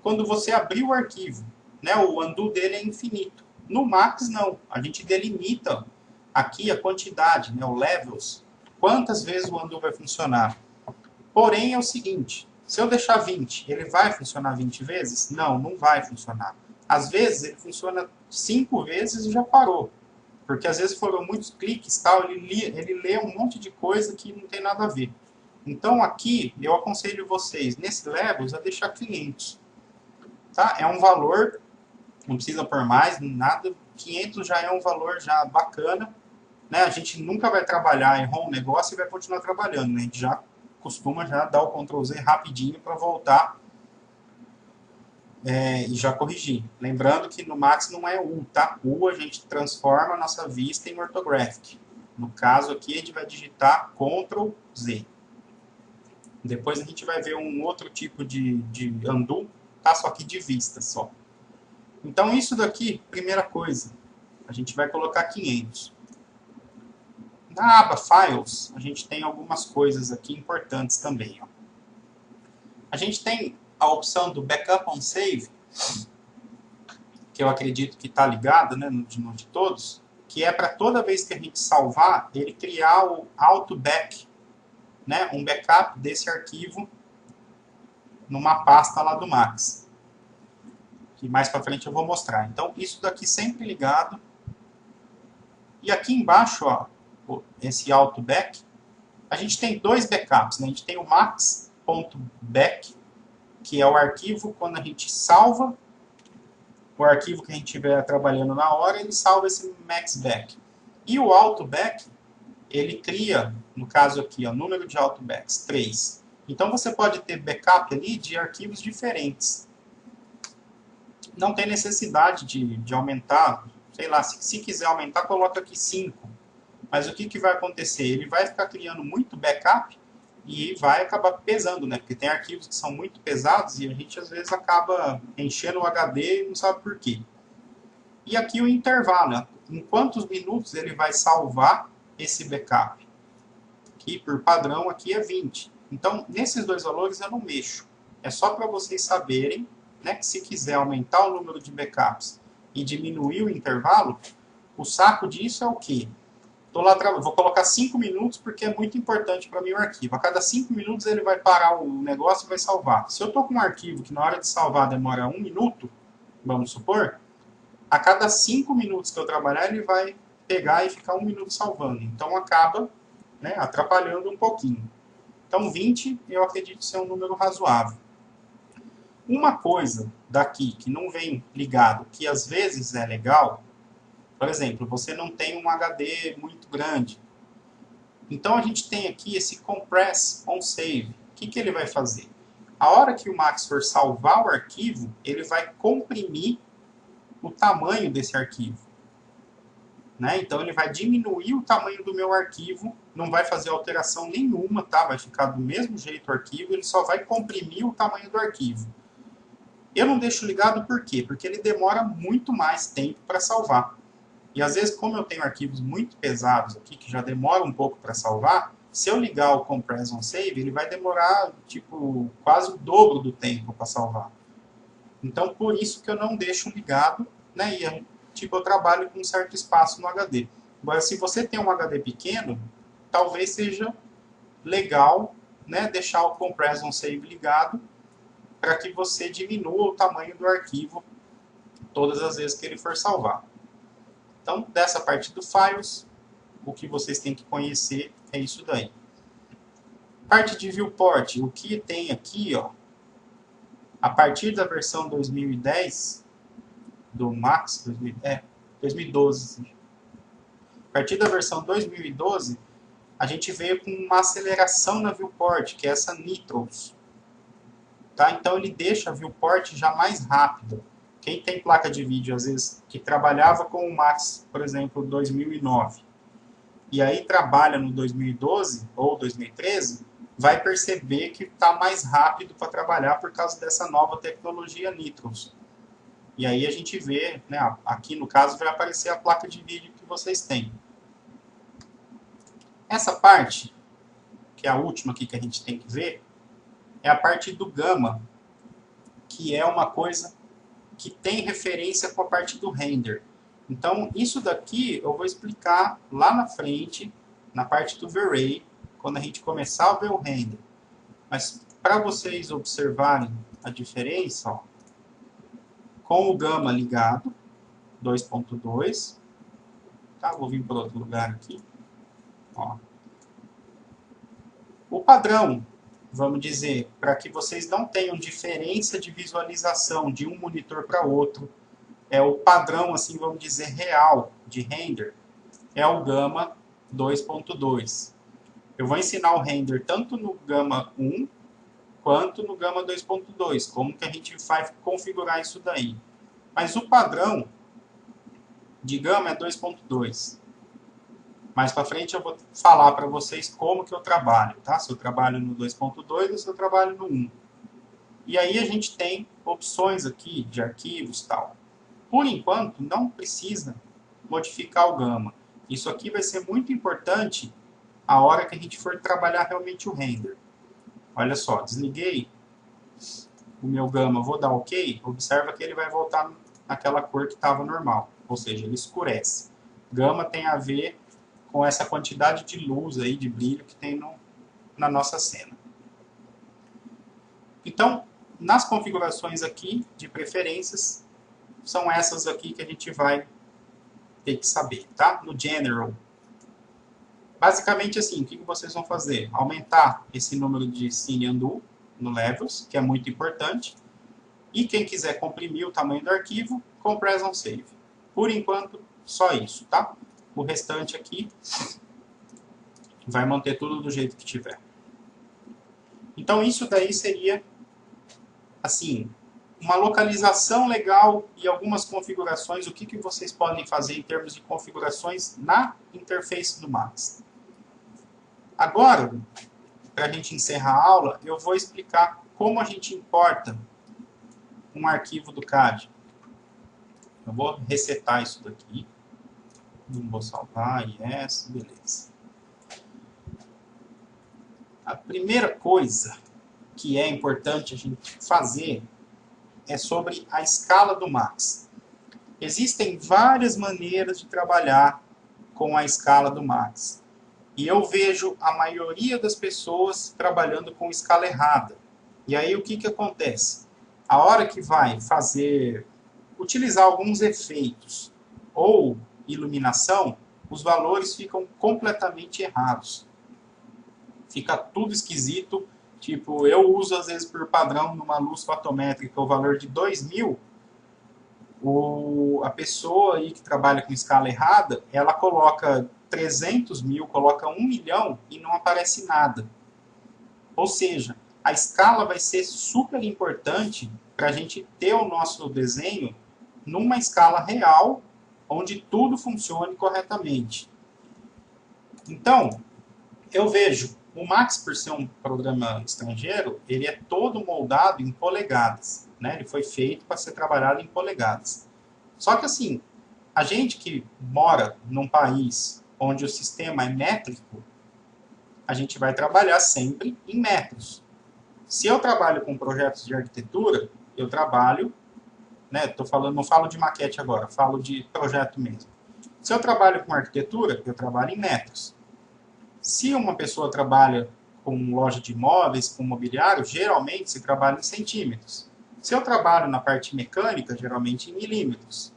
quando você abrir o arquivo. Né? O undo dele é infinito. No Max, não. A gente delimita aqui a quantidade, né? O levels. Quantas vezes o undo vai funcionar. Porém, é o seguinte. Se eu deixar 20, ele vai funcionar 20 vezes? Não, não vai funcionar. Às vezes, ele funciona 5 vezes e já parou. Porque às vezes foram muitos cliques, tal, ele lê um monte de coisa que não tem nada a ver. Então, aqui, eu aconselho vocês, nesse levels, a deixar 500. Tá? É um valor, não precisa pôr mais, nada. 500 já é um valor já bacana. Né? A gente nunca vai trabalhar, errou um negócio e vai continuar trabalhando. Né? A gente já costuma já dar o Ctrl Z rapidinho para voltar e já corrigir. Lembrando que no Max não é U, tá? U a gente transforma a nossa vista em orthographic. No caso aqui, a gente vai digitar Ctrl Z. Depois a gente vai ver um outro tipo de undo, tá? Só que de vista só. Então isso daqui, primeira coisa, a gente vai colocar 500. Na aba Files, a gente tem algumas coisas aqui importantes também. Ó. A gente tem a opção do Backup on Save, que eu acredito que está ligada, né, de todos, que é para toda vez que a gente salvar, ele criar o auto-back, né, um backup desse arquivo numa pasta lá do Max. Que mais para frente eu vou mostrar. Então, isso daqui sempre ligado. E aqui embaixo, ó, esse auto-back, a gente tem 2 backups. Né? A gente tem o max.back, que é o arquivo quando a gente salva o arquivo que a gente estiver trabalhando na hora, ele salva esse maxback. E o autoback, ele cria, no caso aqui, o número de autobacks, 3. Então você pode ter backup ali de arquivos diferentes. Não tem necessidade de aumentar, sei lá, se quiser aumentar, coloca aqui 5. Mas o que vai acontecer? Ele vai ficar criando muito backup e vai acabar pesando, né? Porque tem arquivos que são muito pesados e a gente às vezes acaba enchendo o HD e não sabe por quê. E aqui o intervalo, né? Em quantos minutos ele vai salvar esse backup? Que por padrão aqui é 20. Então, nesses 2 valores eu não mexo. É só para vocês saberem, né, que se quiser aumentar o número de backups e diminuir o intervalo, o saco disso é o quê? Vou colocar 5 minutos porque é muito importante para mim o arquivo. A cada 5 minutos ele vai parar o negócio e vai salvar. Se eu estou com um arquivo que na hora de salvar demora 1 minuto, vamos supor, a cada 5 minutos que eu trabalhar ele vai pegar e ficar 1 minuto salvando. Então acaba, né, atrapalhando um pouquinho. Então 20 eu acredito ser um número razoável. Uma coisa daqui que não vem ligado, que às vezes é legal, por exemplo, você não tem um HD muito grande. Então a gente tem aqui esse Compress on Save. O que ele vai fazer? A hora que o Max for salvar o arquivo, ele vai comprimir o tamanho desse arquivo. Né? Então ele vai diminuir o tamanho do meu arquivo, não vai fazer alteração nenhuma, tá? Vai ficar do mesmo jeito o arquivo, ele só vai comprimir o tamanho do arquivo. Eu não deixo ligado por quê? Porque ele demora muito mais tempo para salvar. E às vezes, como eu tenho arquivos muito pesados aqui, que já demoram um pouco para salvar, se eu ligar o Compress on Save, ele vai demorar tipo, quase o dobro do tempo para salvar. Então, por isso que eu não deixo ligado, né? E tipo, eu trabalho com um certo espaço no HD. Agora, se você tem um HD pequeno, talvez seja legal né, deixar o Compress on Save ligado para que você diminua o tamanho do arquivo todas as vezes que ele for salvar. Então, dessa parte do Files, o que vocês têm que conhecer é isso daí. Parte de Viewport, o que tem aqui, ó, a partir da versão 2010 do Max, 2012. A partir da versão 2012, a gente veio com uma aceleração na Viewport, que é essa Nitros. Tá? Então ele deixa a Viewport já mais rápida. Quem tem placa de vídeo, às vezes, que trabalhava com o Max, por exemplo, 2009, e aí trabalha no 2012 ou 2013, vai perceber que está mais rápido para trabalhar por causa dessa nova tecnologia Nitros. E aí a gente vê, né, aqui no caso vai aparecer a placa de vídeo que vocês têm. Essa parte, que é a última aqui que a gente tem que ver, é a parte do Gamma, que é uma coisa que tem referência com a parte do render. Então, isso daqui eu vou explicar lá na frente, na parte do V-Ray, quando a gente começar a ver o render. Mas, para vocês observarem a diferença, ó, com o Gamma ligado, 2.2, tá? Vou vir para outro lugar aqui. Ó. O padrão, vamos dizer, para que vocês não tenham diferença de visualização de um monitor para outro, é o padrão, assim, vamos dizer, real de render, é o Gamma 2.2. Eu vou ensinar o render tanto no Gamma 1 quanto no Gamma 2.2, como que a gente vai configurar isso daí. Mas o padrão de Gamma é 2.2. Mais para frente eu vou falar para vocês como que eu trabalho, tá? Se eu trabalho no 2.2 ou se eu trabalho no 1. E aí a gente tem opções aqui de arquivos e tal. Por enquanto, não precisa modificar o Gamma. Isso aqui vai ser muito importante a hora que a gente for trabalhar realmente o render. Olha só, desliguei o meu Gamma, vou dar OK, observa que ele vai voltar naquela cor que estava normal, ou seja, ele escurece. Gamma tem a ver com essa quantidade de luz aí, de brilho que tem na nossa cena. Então, nas configurações aqui de preferências, são essas aqui que a gente vai ter que saber, tá? No General. Basicamente assim, o que vocês vão fazer? Aumentar esse número de Cine Undo no Levels, que é muito importante. E quem quiser comprimir o tamanho do arquivo, Compress on Save. Por enquanto, só isso, tá? O restante aqui vai manter tudo do jeito que tiver. Então isso daí seria, assim, uma localização legal e algumas configurações, o que vocês podem fazer em termos de configurações na interface do Max. Agora, para a gente encerrar a aula, eu vou explicar como a gente importa um arquivo do CAD. Eu vou resetar isso daqui. Não vou salvar, yes, beleza. A primeira coisa que é importante a gente fazer é sobre a escala do Max. Existem várias maneiras de trabalhar com a escala do Max. E eu vejo a maioria das pessoas trabalhando com escala errada. E aí o que acontece? A hora que vai utilizar alguns efeitos ou iluminação, os valores ficam completamente errados. Fica tudo esquisito. Tipo, eu uso às vezes por padrão numa luz fotométrica o valor de 2000. A pessoa aí que trabalha com escala errada, ela coloca 300 mil, coloca 1 milhão e não aparece nada. Ou seja, a escala vai ser super importante para a gente ter o nosso desenho numa escala real, onde tudo funcione corretamente. Então, eu vejo o Max, por ser um programa estrangeiro, ele é todo moldado em polegadas, né? Ele foi feito para ser trabalhado em polegadas. Só que assim, a gente que mora num país onde o sistema é métrico, a gente vai trabalhar sempre em metros. Se eu trabalho com projetos de arquitetura, eu trabalho, né? Não falo de maquete agora, falo de projeto mesmo. Se eu trabalho com arquitetura, eu trabalho em metros. Se uma pessoa trabalha com loja de imóveis, com mobiliário, geralmente se trabalha em centímetros. Se eu trabalho na parte mecânica, geralmente em milímetros.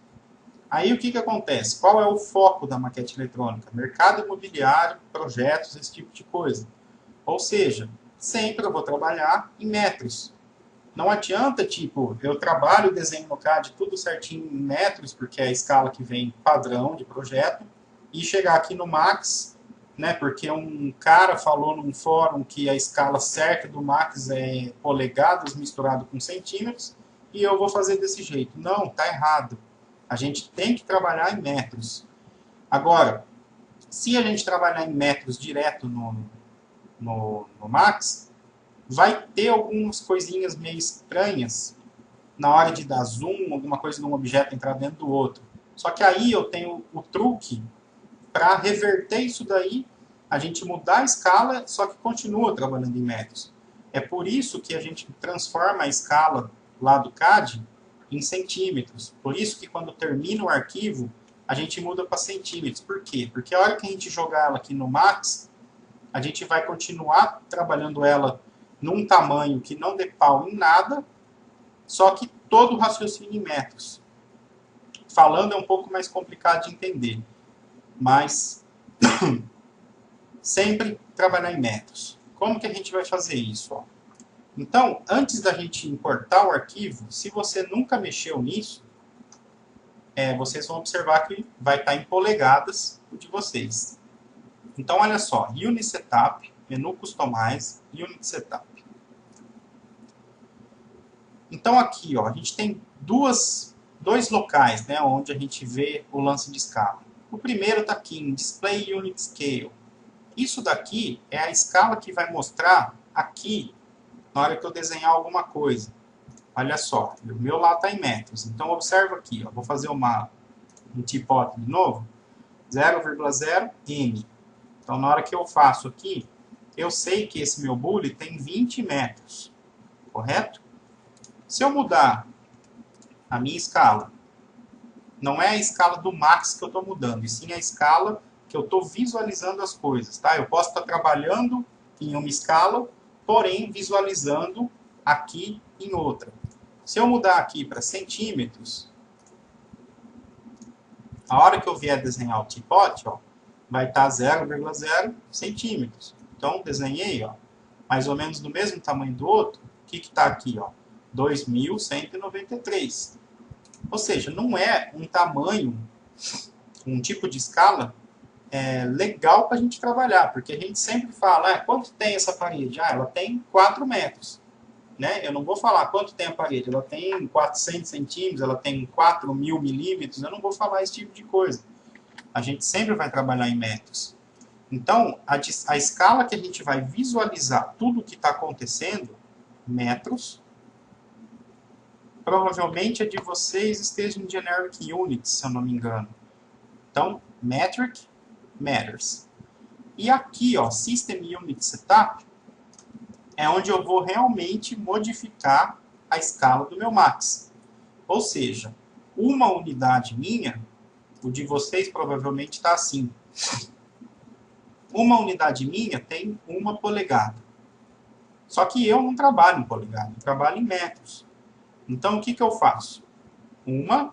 Aí o que acontece? Qual é o foco da maquete eletrônica? Mercado imobiliário, projetos, esse tipo de coisa. Ou seja, sempre eu vou trabalhar em metros. Não adianta, tipo, eu trabalho, desenho no CAD tudo certinho em metros, porque é a escala que vem padrão de projeto, e chegar aqui no Max, né, porque um cara falou num fórum que a escala certa do Max é polegadas misturado com centímetros, e eu vou fazer desse jeito. Não, tá errado. A gente tem que trabalhar em metros. Agora, se a gente trabalhar em metros direto no Max, vai ter algumas coisinhas meio estranhas na hora de dar zoom, alguma coisa de um objeto entrar dentro do outro. Só que aí eu tenho o truque para reverter isso daí, a gente mudar a escala, só que continua trabalhando em metros. É por isso que a gente transforma a escala lá do CAD em centímetros. Por isso que quando termina o arquivo, a gente muda para centímetros. Por quê? Porque a hora que a gente jogar ela aqui no Max, a gente vai continuar trabalhando ela num tamanho que não dê pau em nada, só que todo o raciocínio em metros. Falando é um pouco mais complicado de entender, mas sempre trabalhar em metros. Como que a gente vai fazer isso? Ó? Então, antes da gente importar o arquivo, se você nunca mexeu nisso, vocês vão observar que vai estar em polegadas o de vocês. Então, olha só, Unit Setup, menu Customize, Unit Setup. Então, aqui, ó, a gente tem dois locais, né, onde a gente vê o lance de escala. O primeiro está aqui em Display Unit Scale. Isso daqui é a escala que vai mostrar aqui na hora que eu desenhar alguma coisa. Olha só, o meu lá está em metros. Então, observa aqui, ó, vou fazer um tipote de novo, 0,0 M. Então, na hora que eu faço aqui, eu sei que esse meu bullet tem 20 metros, correto? Se eu mudar a minha escala, não é a escala do Max que eu estou mudando, e sim a escala que eu estou visualizando as coisas, tá? Eu posso estar trabalhando em uma escala, porém visualizando aqui em outra. Se eu mudar aqui para centímetros, a hora que eu vier desenhar o tipote, ó, vai estar 0,0 centímetros. Então, desenhei, ó, mais ou menos do mesmo tamanho do outro. O que está aqui? Ó? 2193. Ou seja, não é um tamanho, um tipo de escala legal para a gente trabalhar, porque a gente sempre fala, quanto tem essa parede? Ela tem 4 metros. Né? Eu não vou falar quanto tem a parede, ela tem 400 centímetros, ela tem 4.000 milímetros, eu não vou falar esse tipo de coisa. A gente sempre vai trabalhar em metros. Então, a escala que a gente vai visualizar tudo o que está acontecendo, metros, provavelmente a de vocês esteja em Generic Units, se eu não me engano. Então, Metric, Meters. E aqui, ó, System Unit Setup, é onde eu vou realmente modificar a escala do meu Max. Ou seja, uma unidade minha, o de vocês provavelmente está assim. Uma unidade minha tem 1 polegada. Só que eu não trabalho em polegada, eu trabalho em metros. Então, o que eu faço? 1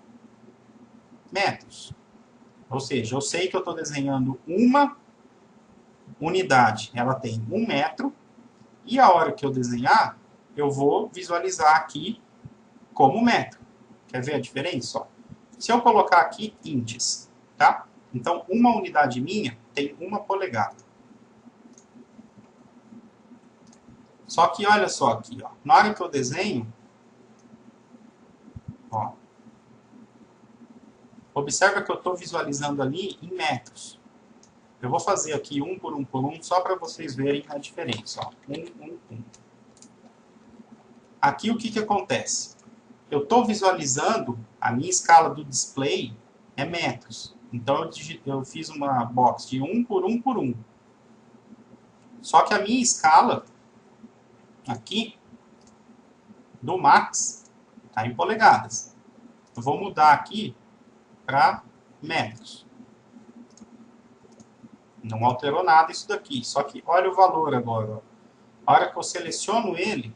metros. Ou seja, eu sei que eu estou desenhando uma unidade, ela tem 1 metro, e a hora que eu desenhar, eu vou visualizar aqui como metro. Quer ver a diferença? Ó? Se eu colocar aqui inches, tá? Então, uma unidade minha tem 1 polegada. Só que olha só aqui, ó. Na hora que eu desenho, ó, observa que eu estou visualizando ali em metros. Eu vou fazer aqui um por um, só para vocês verem a diferença. Ó. Um. Aqui o que acontece? Eu estou visualizando, a minha escala do display é metros. Então eu fiz uma box de 1 por 1 por 1. Só que a minha escala aqui do Max está em polegadas. Eu vou mudar aqui para metros. Não alterou nada isso daqui. Só que olha o valor agora. Ó. A hora que eu seleciono ele,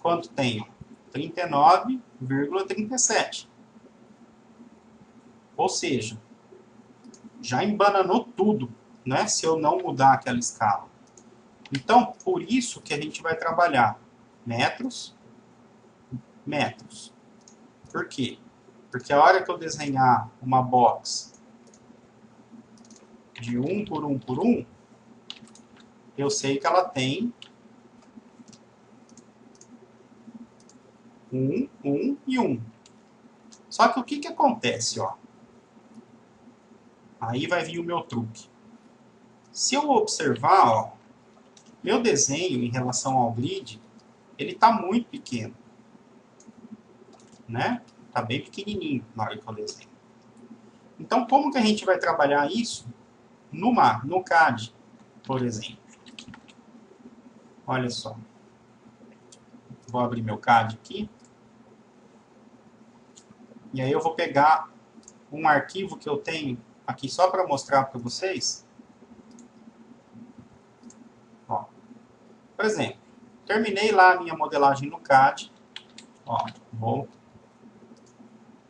quanto tenho? 39,37. Ou seja, já embananou tudo, né? Se eu não mudar aquela escala. Então, por isso que a gente vai trabalhar metros, metros. Por quê? Porque a hora que eu desenhar uma box de 1 por 1 por 1, eu sei que ela tem 1, 1 e 1. Só que o que acontece, ó? Aí vai vir o meu truque. Se eu observar, ó, meu desenho em relação ao grid, ele está muito pequeno, né? Está bem pequenininho na hora que eu desenho. Então, como que a gente vai trabalhar isso no CAD, por exemplo? Olha só. Vou abrir meu CAD aqui. E aí eu vou pegar um arquivo que eu tenho aqui só para mostrar para vocês. Ó. Por exemplo, terminei lá a minha modelagem no CAD. Ó, vou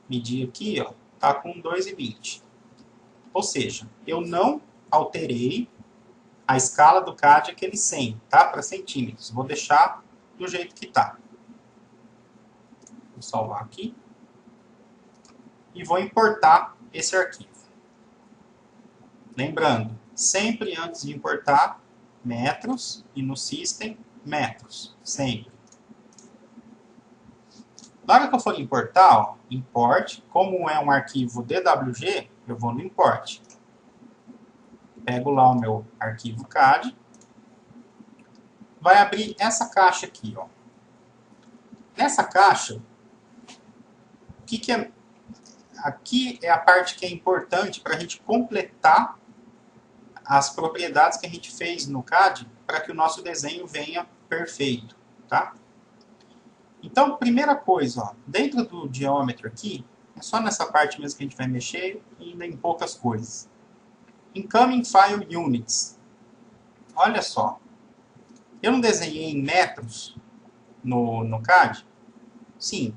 medir aqui, ó, tá com 2,20. Ou seja, eu não alterei a escala do CAD aquele 100, tá? Para centímetros. Vou deixar do jeito que tá. Vou salvar aqui. E vou importar esse arquivo. Lembrando, sempre antes de importar, metros, e no System, metros. Sempre. Na hora que eu for importar, ó, import, como é um arquivo DWG, eu vou no import. Pego lá o meu arquivo CAD. Vai abrir essa caixa aqui, ó. Nessa caixa, o que é... Aqui é a parte que é importante para a gente completar as propriedades que a gente fez no CAD para que o nosso desenho venha perfeito, tá? Então, primeira coisa, ó, dentro do Geometry aqui, é só nessa parte mesmo que a gente vai mexer e ainda em poucas coisas. Incoming File Units. Olha só. Eu não desenhei em metros no CAD? Sim.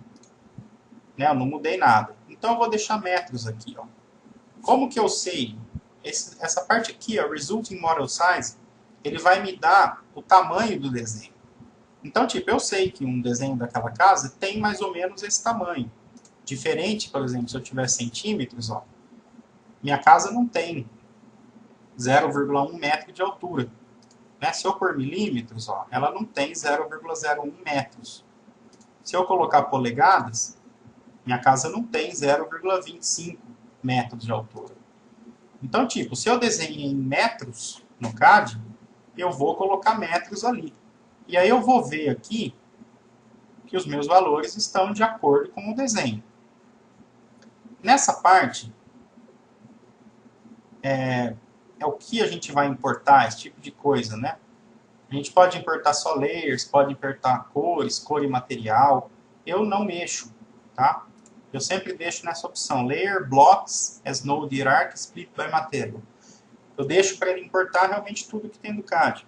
Né, eu não mudei nada. Então, eu vou deixar metros aqui, ó. Como que eu sei? Essa parte aqui, ó, Resulting Model Size, ele vai me dar o tamanho do desenho. Então, tipo, eu sei que um desenho daquela casa tem mais ou menos esse tamanho. Diferente, por exemplo, se eu tiver centímetros, ó, minha casa não tem 0,1 metro de altura. Né? Se eu pôr milímetros, ó, ela não tem 0,01 metros. Se eu colocar polegadas, minha casa não tem 0,25 metros de altura. Então, tipo, se eu desenhei em metros no CAD, eu vou colocar metros ali. E aí eu vou ver aqui que os meus valores estão de acordo com o desenho. Nessa parte, é o que a gente vai importar, esse tipo de coisa, né? A gente pode importar só layers, pode importar cores, cor e material. Eu não mexo, tá? Eu sempre deixo nessa opção, Layer, Blocks, as Node Hierarchy, Split by Material. Eu deixo para ele importar realmente tudo que tem do CAD.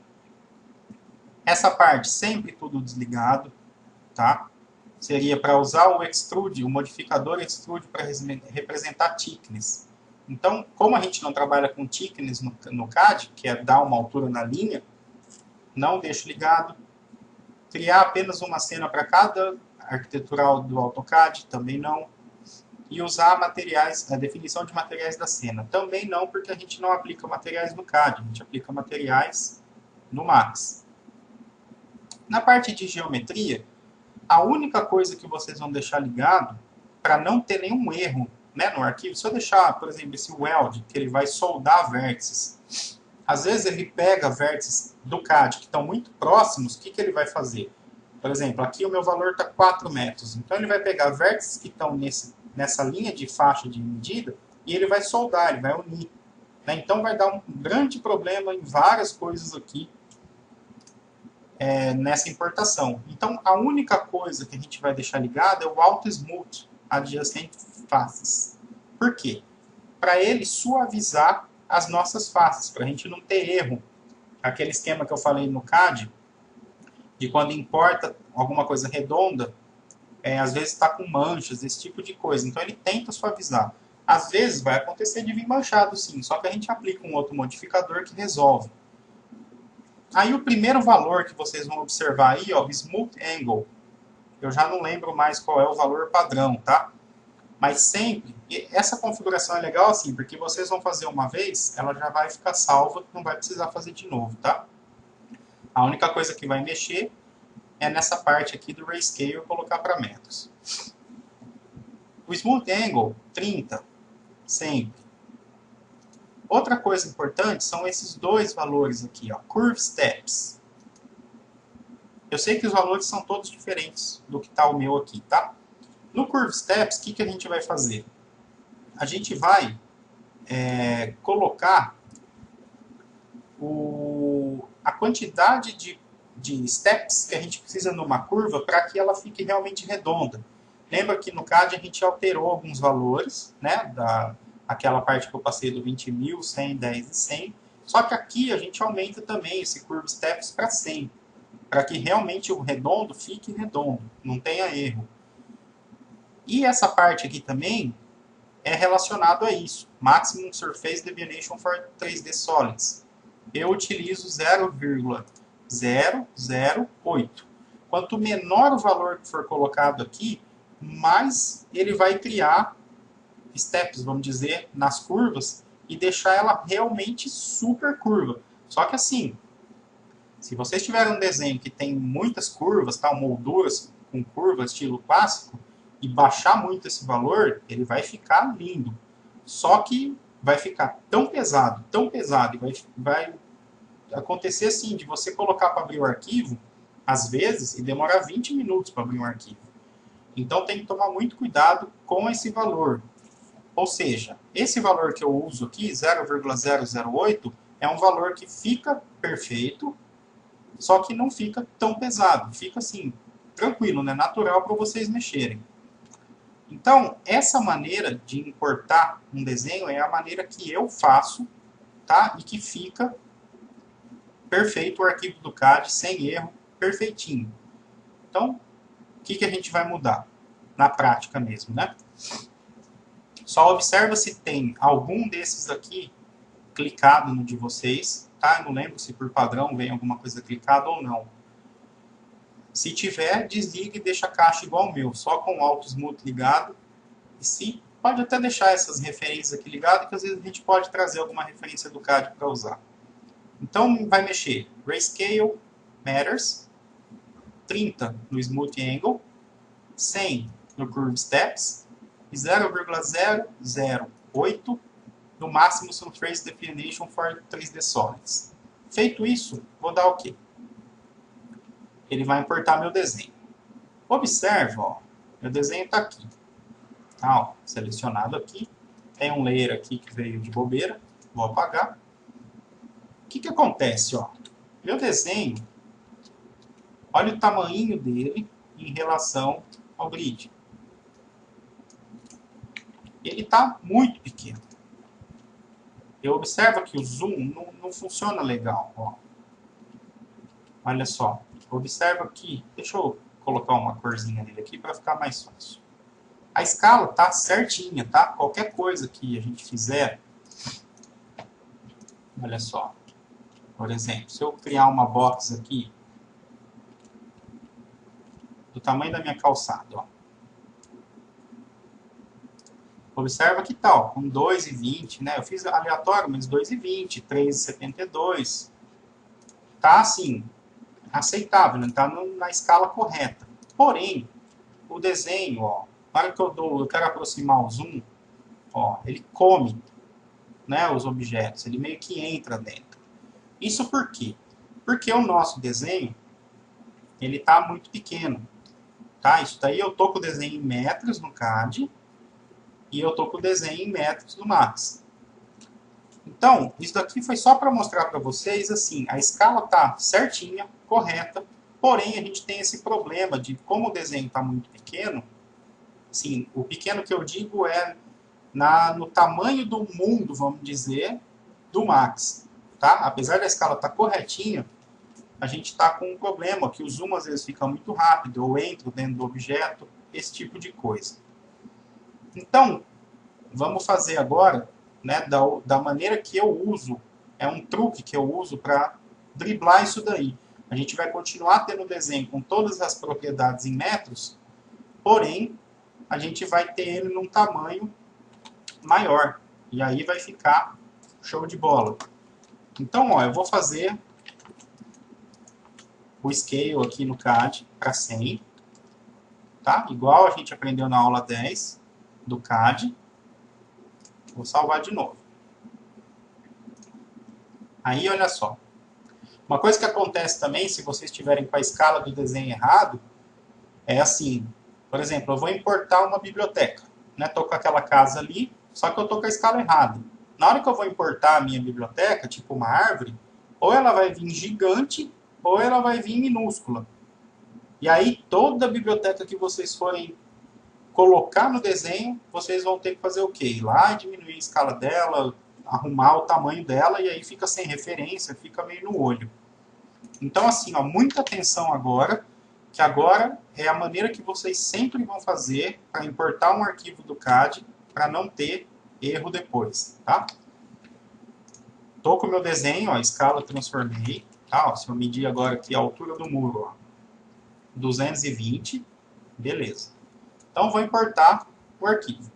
Essa parte sempre tudo desligado, tá? Seria para usar o Extrude, o modificador Extrude para representar thickness. Então, como a gente não trabalha com thickness no CAD, que é dar uma altura na linha, não deixo ligado. Criar apenas uma cena para cada arquitetural do AutoCAD, também não. E usar materiais, a definição de materiais da cena, também não, porque a gente não aplica materiais no CAD, a gente aplica materiais no Max. Na parte de geometria, a única coisa que vocês vão deixar ligado, para não ter nenhum erro, né, no arquivo, se eu deixar, por exemplo, esse weld, que ele vai soldar vértices, às vezes ele pega vértices do CAD que estão muito próximos, o que ele vai fazer? Por exemplo, aqui o meu valor está 4 metros, então ele vai pegar vértices que estão nessa linha de faixa de medida e ele vai soldar, ele vai unir. Né? Então vai dar um grande problema em várias coisas aqui nessa importação. Então a única coisa que a gente vai deixar ligado é o Auto Smooth Adjacent Faces. Por quê? Para ele suavizar as nossas faces, para a gente não ter erro. Aquele esquema que eu falei no CAD, de quando importa alguma coisa redonda, às vezes está com manchas, esse tipo de coisa. Então ele tenta suavizar. Às vezes vai acontecer de vir manchado sim, só que a gente aplica um outro modificador que resolve. Aí o primeiro valor que vocês vão observar aí, ó, o Smooth Angle. Eu já não lembro mais qual é o valor padrão, tá? Mas sempre, essa configuração é legal assim, porque vocês vão fazer uma vez, ela já vai ficar salva, não vai precisar fazer de novo, tá? A única coisa que vai mexer é nessa parte aqui do Grayscale, colocar para metros. O Smooth Angle, 30, sempre. Outra coisa importante são esses dois valores aqui, ó, Curve Steps. Eu sei que os valores são todos diferentes do que está o meu aqui, tá? No Curve Steps, o que a gente vai fazer? A gente vai colocar a quantidade de steps que a gente precisa numa curva para que ela fique realmente redonda. Lembra que no CAD a gente alterou alguns valores, né? Aquela parte que eu passei do 20.000, 100, 10 e 100. Só que aqui a gente aumenta também esse Curve Steps para 100. Para que realmente o redondo fique redondo, não tenha erro. E essa parte aqui também é relacionado a isso. Maximum Surface Deviation for 3D Solids. Eu utilizo 0,008. Quanto menor o valor que for colocado aqui, mais ele vai criar steps, vamos dizer, nas curvas e deixar ela realmente super curva. Só que assim, se vocês tiverem um desenho que tem muitas curvas, tá, molduras com curva estilo clássico, e baixar muito esse valor, ele vai ficar lindo. Só que vai ficar tão pesado, e vai acontecer assim, de você colocar para abrir o arquivo, às vezes, e demorar 20 minutos para abrir um arquivo. Então tem que tomar muito cuidado com esse valor. Ou seja, esse valor que eu uso aqui, 0,008, é um valor que fica perfeito, só que não fica tão pesado. Fica assim, tranquilo, né? Natural para vocês mexerem. Então, essa maneira de importar um desenho é a maneira que eu faço, tá? E que fica perfeito o arquivo do CAD, sem erro, perfeitinho. Então, o que a gente vai mudar? Na prática mesmo, né? Só observa se tem algum desses aqui clicado no de vocês, tá? Eu não lembro se por padrão vem alguma coisa clicada ou não. Se tiver, desliga e deixa a caixa igual o meu, só com o Auto Smooth ligado. E se pode até deixar essas referências aqui ligadas, que às vezes a gente pode trazer alguma referência do CAD para usar. Então vai mexer Grayscale Matters, 30 no Smooth Angle, 100 no Curve Steps e 0,008 no máximo Surface Definition for 3D Solids. Feito isso, vou dar OK. Ele vai importar meu desenho. Observa, ó, meu desenho está aqui. Tá, ó, selecionado aqui. Tem um layer aqui que veio de bobeira. Vou apagar. O que acontece? Ó? Meu desenho, olha o tamanho dele em relação ao grid. Ele está muito pequeno. Eu observo que o zoom não funciona legal. Ó. Olha só. Observa aqui. Deixa eu colocar uma corzinha nele aqui para ficar mais fácil. A escala tá certinha, tá? Qualquer coisa que a gente fizer, olha só. Por exemplo, se eu criar uma box aqui do tamanho da minha calçada, ó. Observa que tal, com 2,20, né? Eu fiz aleatório, mas 2,20, 3,72. Tá assim, aceitável, né? Tá na escala correta. Porém, o desenho, ó, na hora que eu quero aproximar o zoom, ó, ele come, né, os objetos, ele meio que entra dentro. Isso por quê? Porque o nosso desenho, ele tá muito pequeno. Tá? Isso daí eu tô com o desenho em metros no CAD e eu tô com o desenho em metros no Max. Então, isso daqui foi só para mostrar para vocês, assim, a escala tá certinha, correta, porém a gente tem esse problema de como o desenho está muito pequeno, assim, o pequeno que eu digo é no tamanho do mundo, vamos dizer, do Max. Tá? Apesar da escala estar corretinha, a gente está com um problema, que o zoom às vezes fica muito rápido, ou entro dentro do objeto, esse tipo de coisa. Então, vamos fazer agora, né, da maneira que eu uso, é um truque que eu uso para driblar isso daí. A gente vai continuar tendo o desenho com todas as propriedades em metros, porém, a gente vai ter ele num tamanho maior. E aí vai ficar show de bola. Então, ó, eu vou fazer o scale aqui no CAD para 100, tá? Igual a gente aprendeu na aula 10 do CAD. Vou salvar de novo. Aí, olha só. Uma coisa que acontece também, se vocês estiverem com a escala do desenho errado, é assim, por exemplo, eu vou importar uma biblioteca, né? Estou com aquela casa ali, só que eu estou com a escala errada. Na hora que eu vou importar a minha biblioteca, tipo uma árvore, ou ela vai vir gigante, ou ela vai vir minúscula. E aí, toda a biblioteca que vocês forem colocar no desenho, vocês vão ter que fazer o quê? Ir lá e diminuir a escala dela, arrumar o tamanho dela, e aí fica sem referência, fica meio no olho. Então, assim, ó, muita atenção agora, que agora é a maneira que vocês sempre vão fazer para importar um arquivo do CAD, para não ter erro depois, tá? Estou com o meu desenho, ó, a escala transformei, tá? Ó, se eu medir agora aqui a altura do muro, ó, 220, beleza. Então, vou importar o arquivo.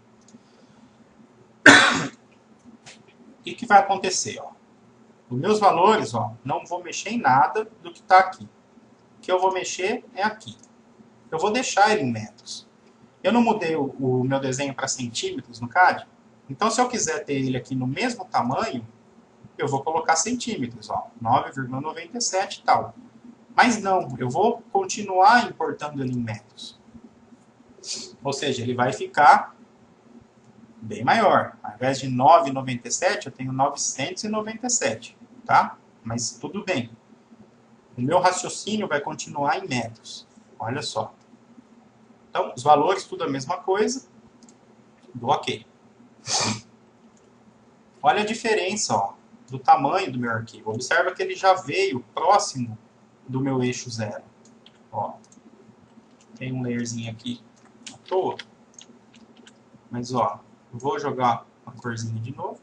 O que vai acontecer? Ó? Os meus valores, ó, não vou mexer em nada do que está aqui. O que eu vou mexer é aqui. Eu vou deixar ele em metros. Eu não mudei o meu desenho para centímetros no CAD. Então, se eu quiser ter ele aqui no mesmo tamanho, eu vou colocar centímetros, ó, 9,97 e tal. Mas não, eu vou continuar importando ele em metros. Ou seja, ele vai ficar bem maior. Ao invés de 9,97, eu tenho 997, tá? Mas tudo bem. O meu raciocínio vai continuar em metros. Olha só. Então, os valores, tudo a mesma coisa. Do OK. Olha a diferença, ó, do tamanho do meu arquivo. Observa que ele já veio próximo do meu eixo zero. Ó, tem um layerzinho aqui à toa. Mas, ó, eu vou jogar uma corzinha de novo.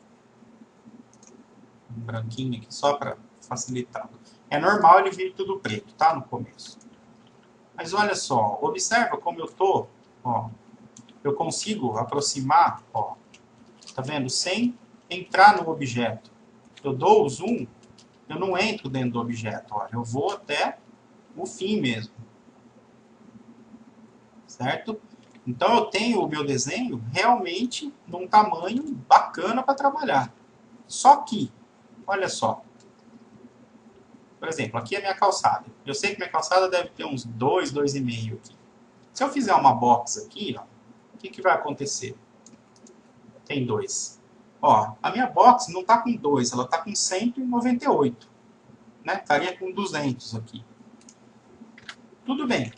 Um branquinho aqui, só para facilitar. É normal ele vir tudo preto, tá? No começo. Mas olha só, observa como eu tô, ó. Eu consigo aproximar, ó. Tá vendo? Sem entrar no objeto. Eu dou o zoom, eu não entro dentro do objeto, ó. Eu vou até o fim mesmo. Certo? Então eu tenho o meu desenho realmente num tamanho bacana para trabalhar. Só que, olha só. Por exemplo, aqui é a minha calçada. Eu sei que minha calçada deve ter uns 2, 2,5 aqui. Se eu fizer uma box aqui, ó, o que vai acontecer? Tem 2. Ó, a minha box não está com 2, ela está com 198. Né? Estaria com 200 aqui. Tudo bem.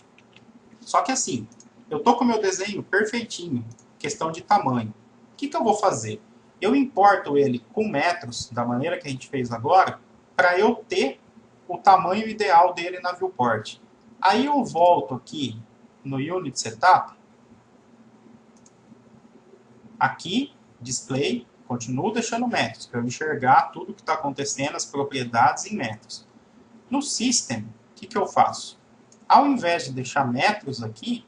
Só que assim, eu estou com o meu desenho perfeitinho, questão de tamanho. O que eu vou fazer? Eu importo ele com metros, da maneira que a gente fez agora, para eu ter o tamanho ideal dele na viewport. Aí eu volto aqui no Unit Setup, aqui, Display, continuo deixando metros, para eu enxergar tudo que está acontecendo, as propriedades em metros. No System, o que eu faço? Ao invés de deixar metros aqui,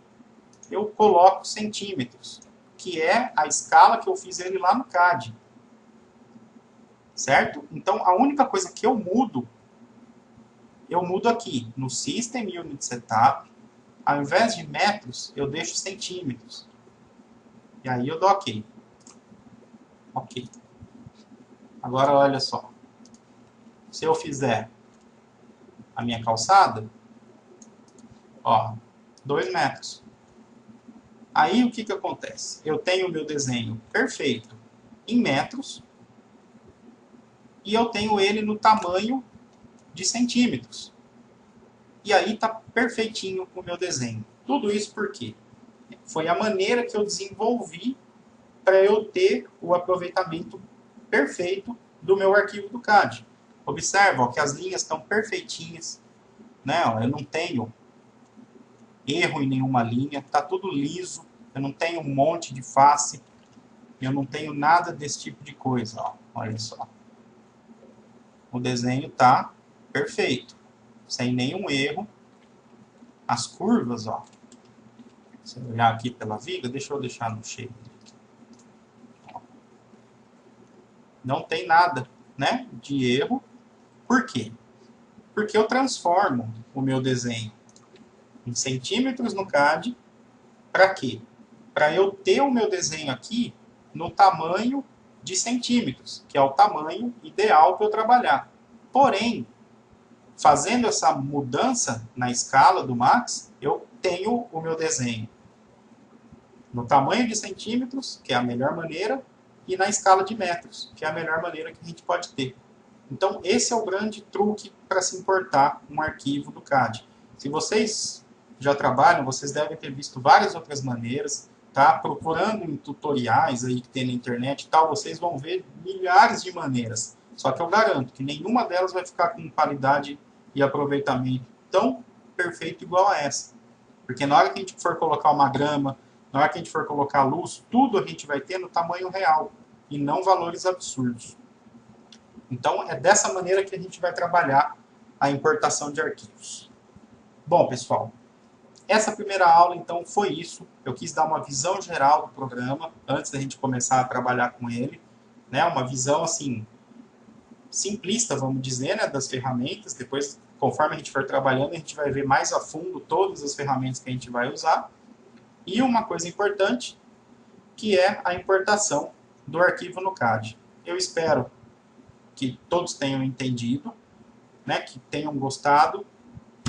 eu coloco centímetros, que é a escala que eu fiz ele lá no CAD. Certo? Então, a única coisa que eu mudo aqui, no System Unit Setup, ao invés de metros, eu deixo centímetros. E aí eu dou OK. OK. Agora, olha só. Se eu fizer a minha calçada, ó, 2 metros. Aí o que acontece? Eu tenho o meu desenho perfeito em metros e eu tenho ele no tamanho de centímetros. E aí está perfeitinho o meu desenho. Tudo isso por quê? Foi a maneira que eu desenvolvi para eu ter o aproveitamento perfeito do meu arquivo do CAD. Observa ó, que as linhas estão perfeitinhas. né? Ó, eu não tenho erro em nenhuma linha, está tudo liso, eu não tenho um monte de face, eu não tenho nada desse tipo de coisa, ó. Olha só. O desenho está perfeito, sem nenhum erro. As curvas, ó, se eu olhar aqui pela viga, deixa eu deixar no shape. Não tem nada, né, de erro. Por quê? Porque eu transformo o meu desenho em centímetros no CAD. Para quê? Para eu ter o meu desenho aqui no tamanho de centímetros, que é o tamanho ideal para eu trabalhar. Porém, fazendo essa mudança na escala do Max, eu tenho o meu desenho no tamanho de centímetros, que é a melhor maneira, e na escala de metros, que é a melhor maneira que a gente pode ter. Então, esse é o grande truque para se importar um arquivo do CAD. Se vocês já trabalham, vocês devem ter visto várias outras maneiras, tá? Procurando em tutoriais aí que tem na internet e tal, vocês vão ver milhares de maneiras. Só que eu garanto que nenhuma delas vai ficar com qualidade e aproveitamento tão perfeito igual a essa. Porque na hora que a gente for colocar uma grama, na hora que a gente for colocar luz, tudo a gente vai ter no tamanho real e não valores absurdos. Então, é dessa maneira que a gente vai trabalhar a importação de arquivos. Bom, pessoal, essa primeira aula, então, foi isso. Eu quis dar uma visão geral do programa, antes da gente começar a trabalhar com ele, né? Uma visão, assim, simplista, vamos dizer, né? Das ferramentas. Depois, conforme a gente for trabalhando, a gente vai ver mais a fundo todas as ferramentas que a gente vai usar. E uma coisa importante, que é a importação do arquivo no CAD. Eu espero que todos tenham entendido, né, que tenham gostado,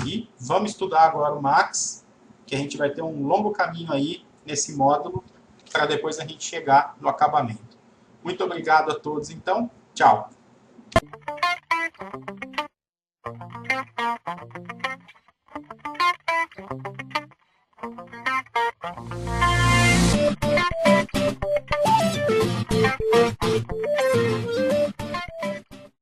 e vamos estudar agora o Max, que a gente vai ter um longo caminho aí nesse módulo, para depois a gente chegar no acabamento. Muito obrigado a todos, então, tchau!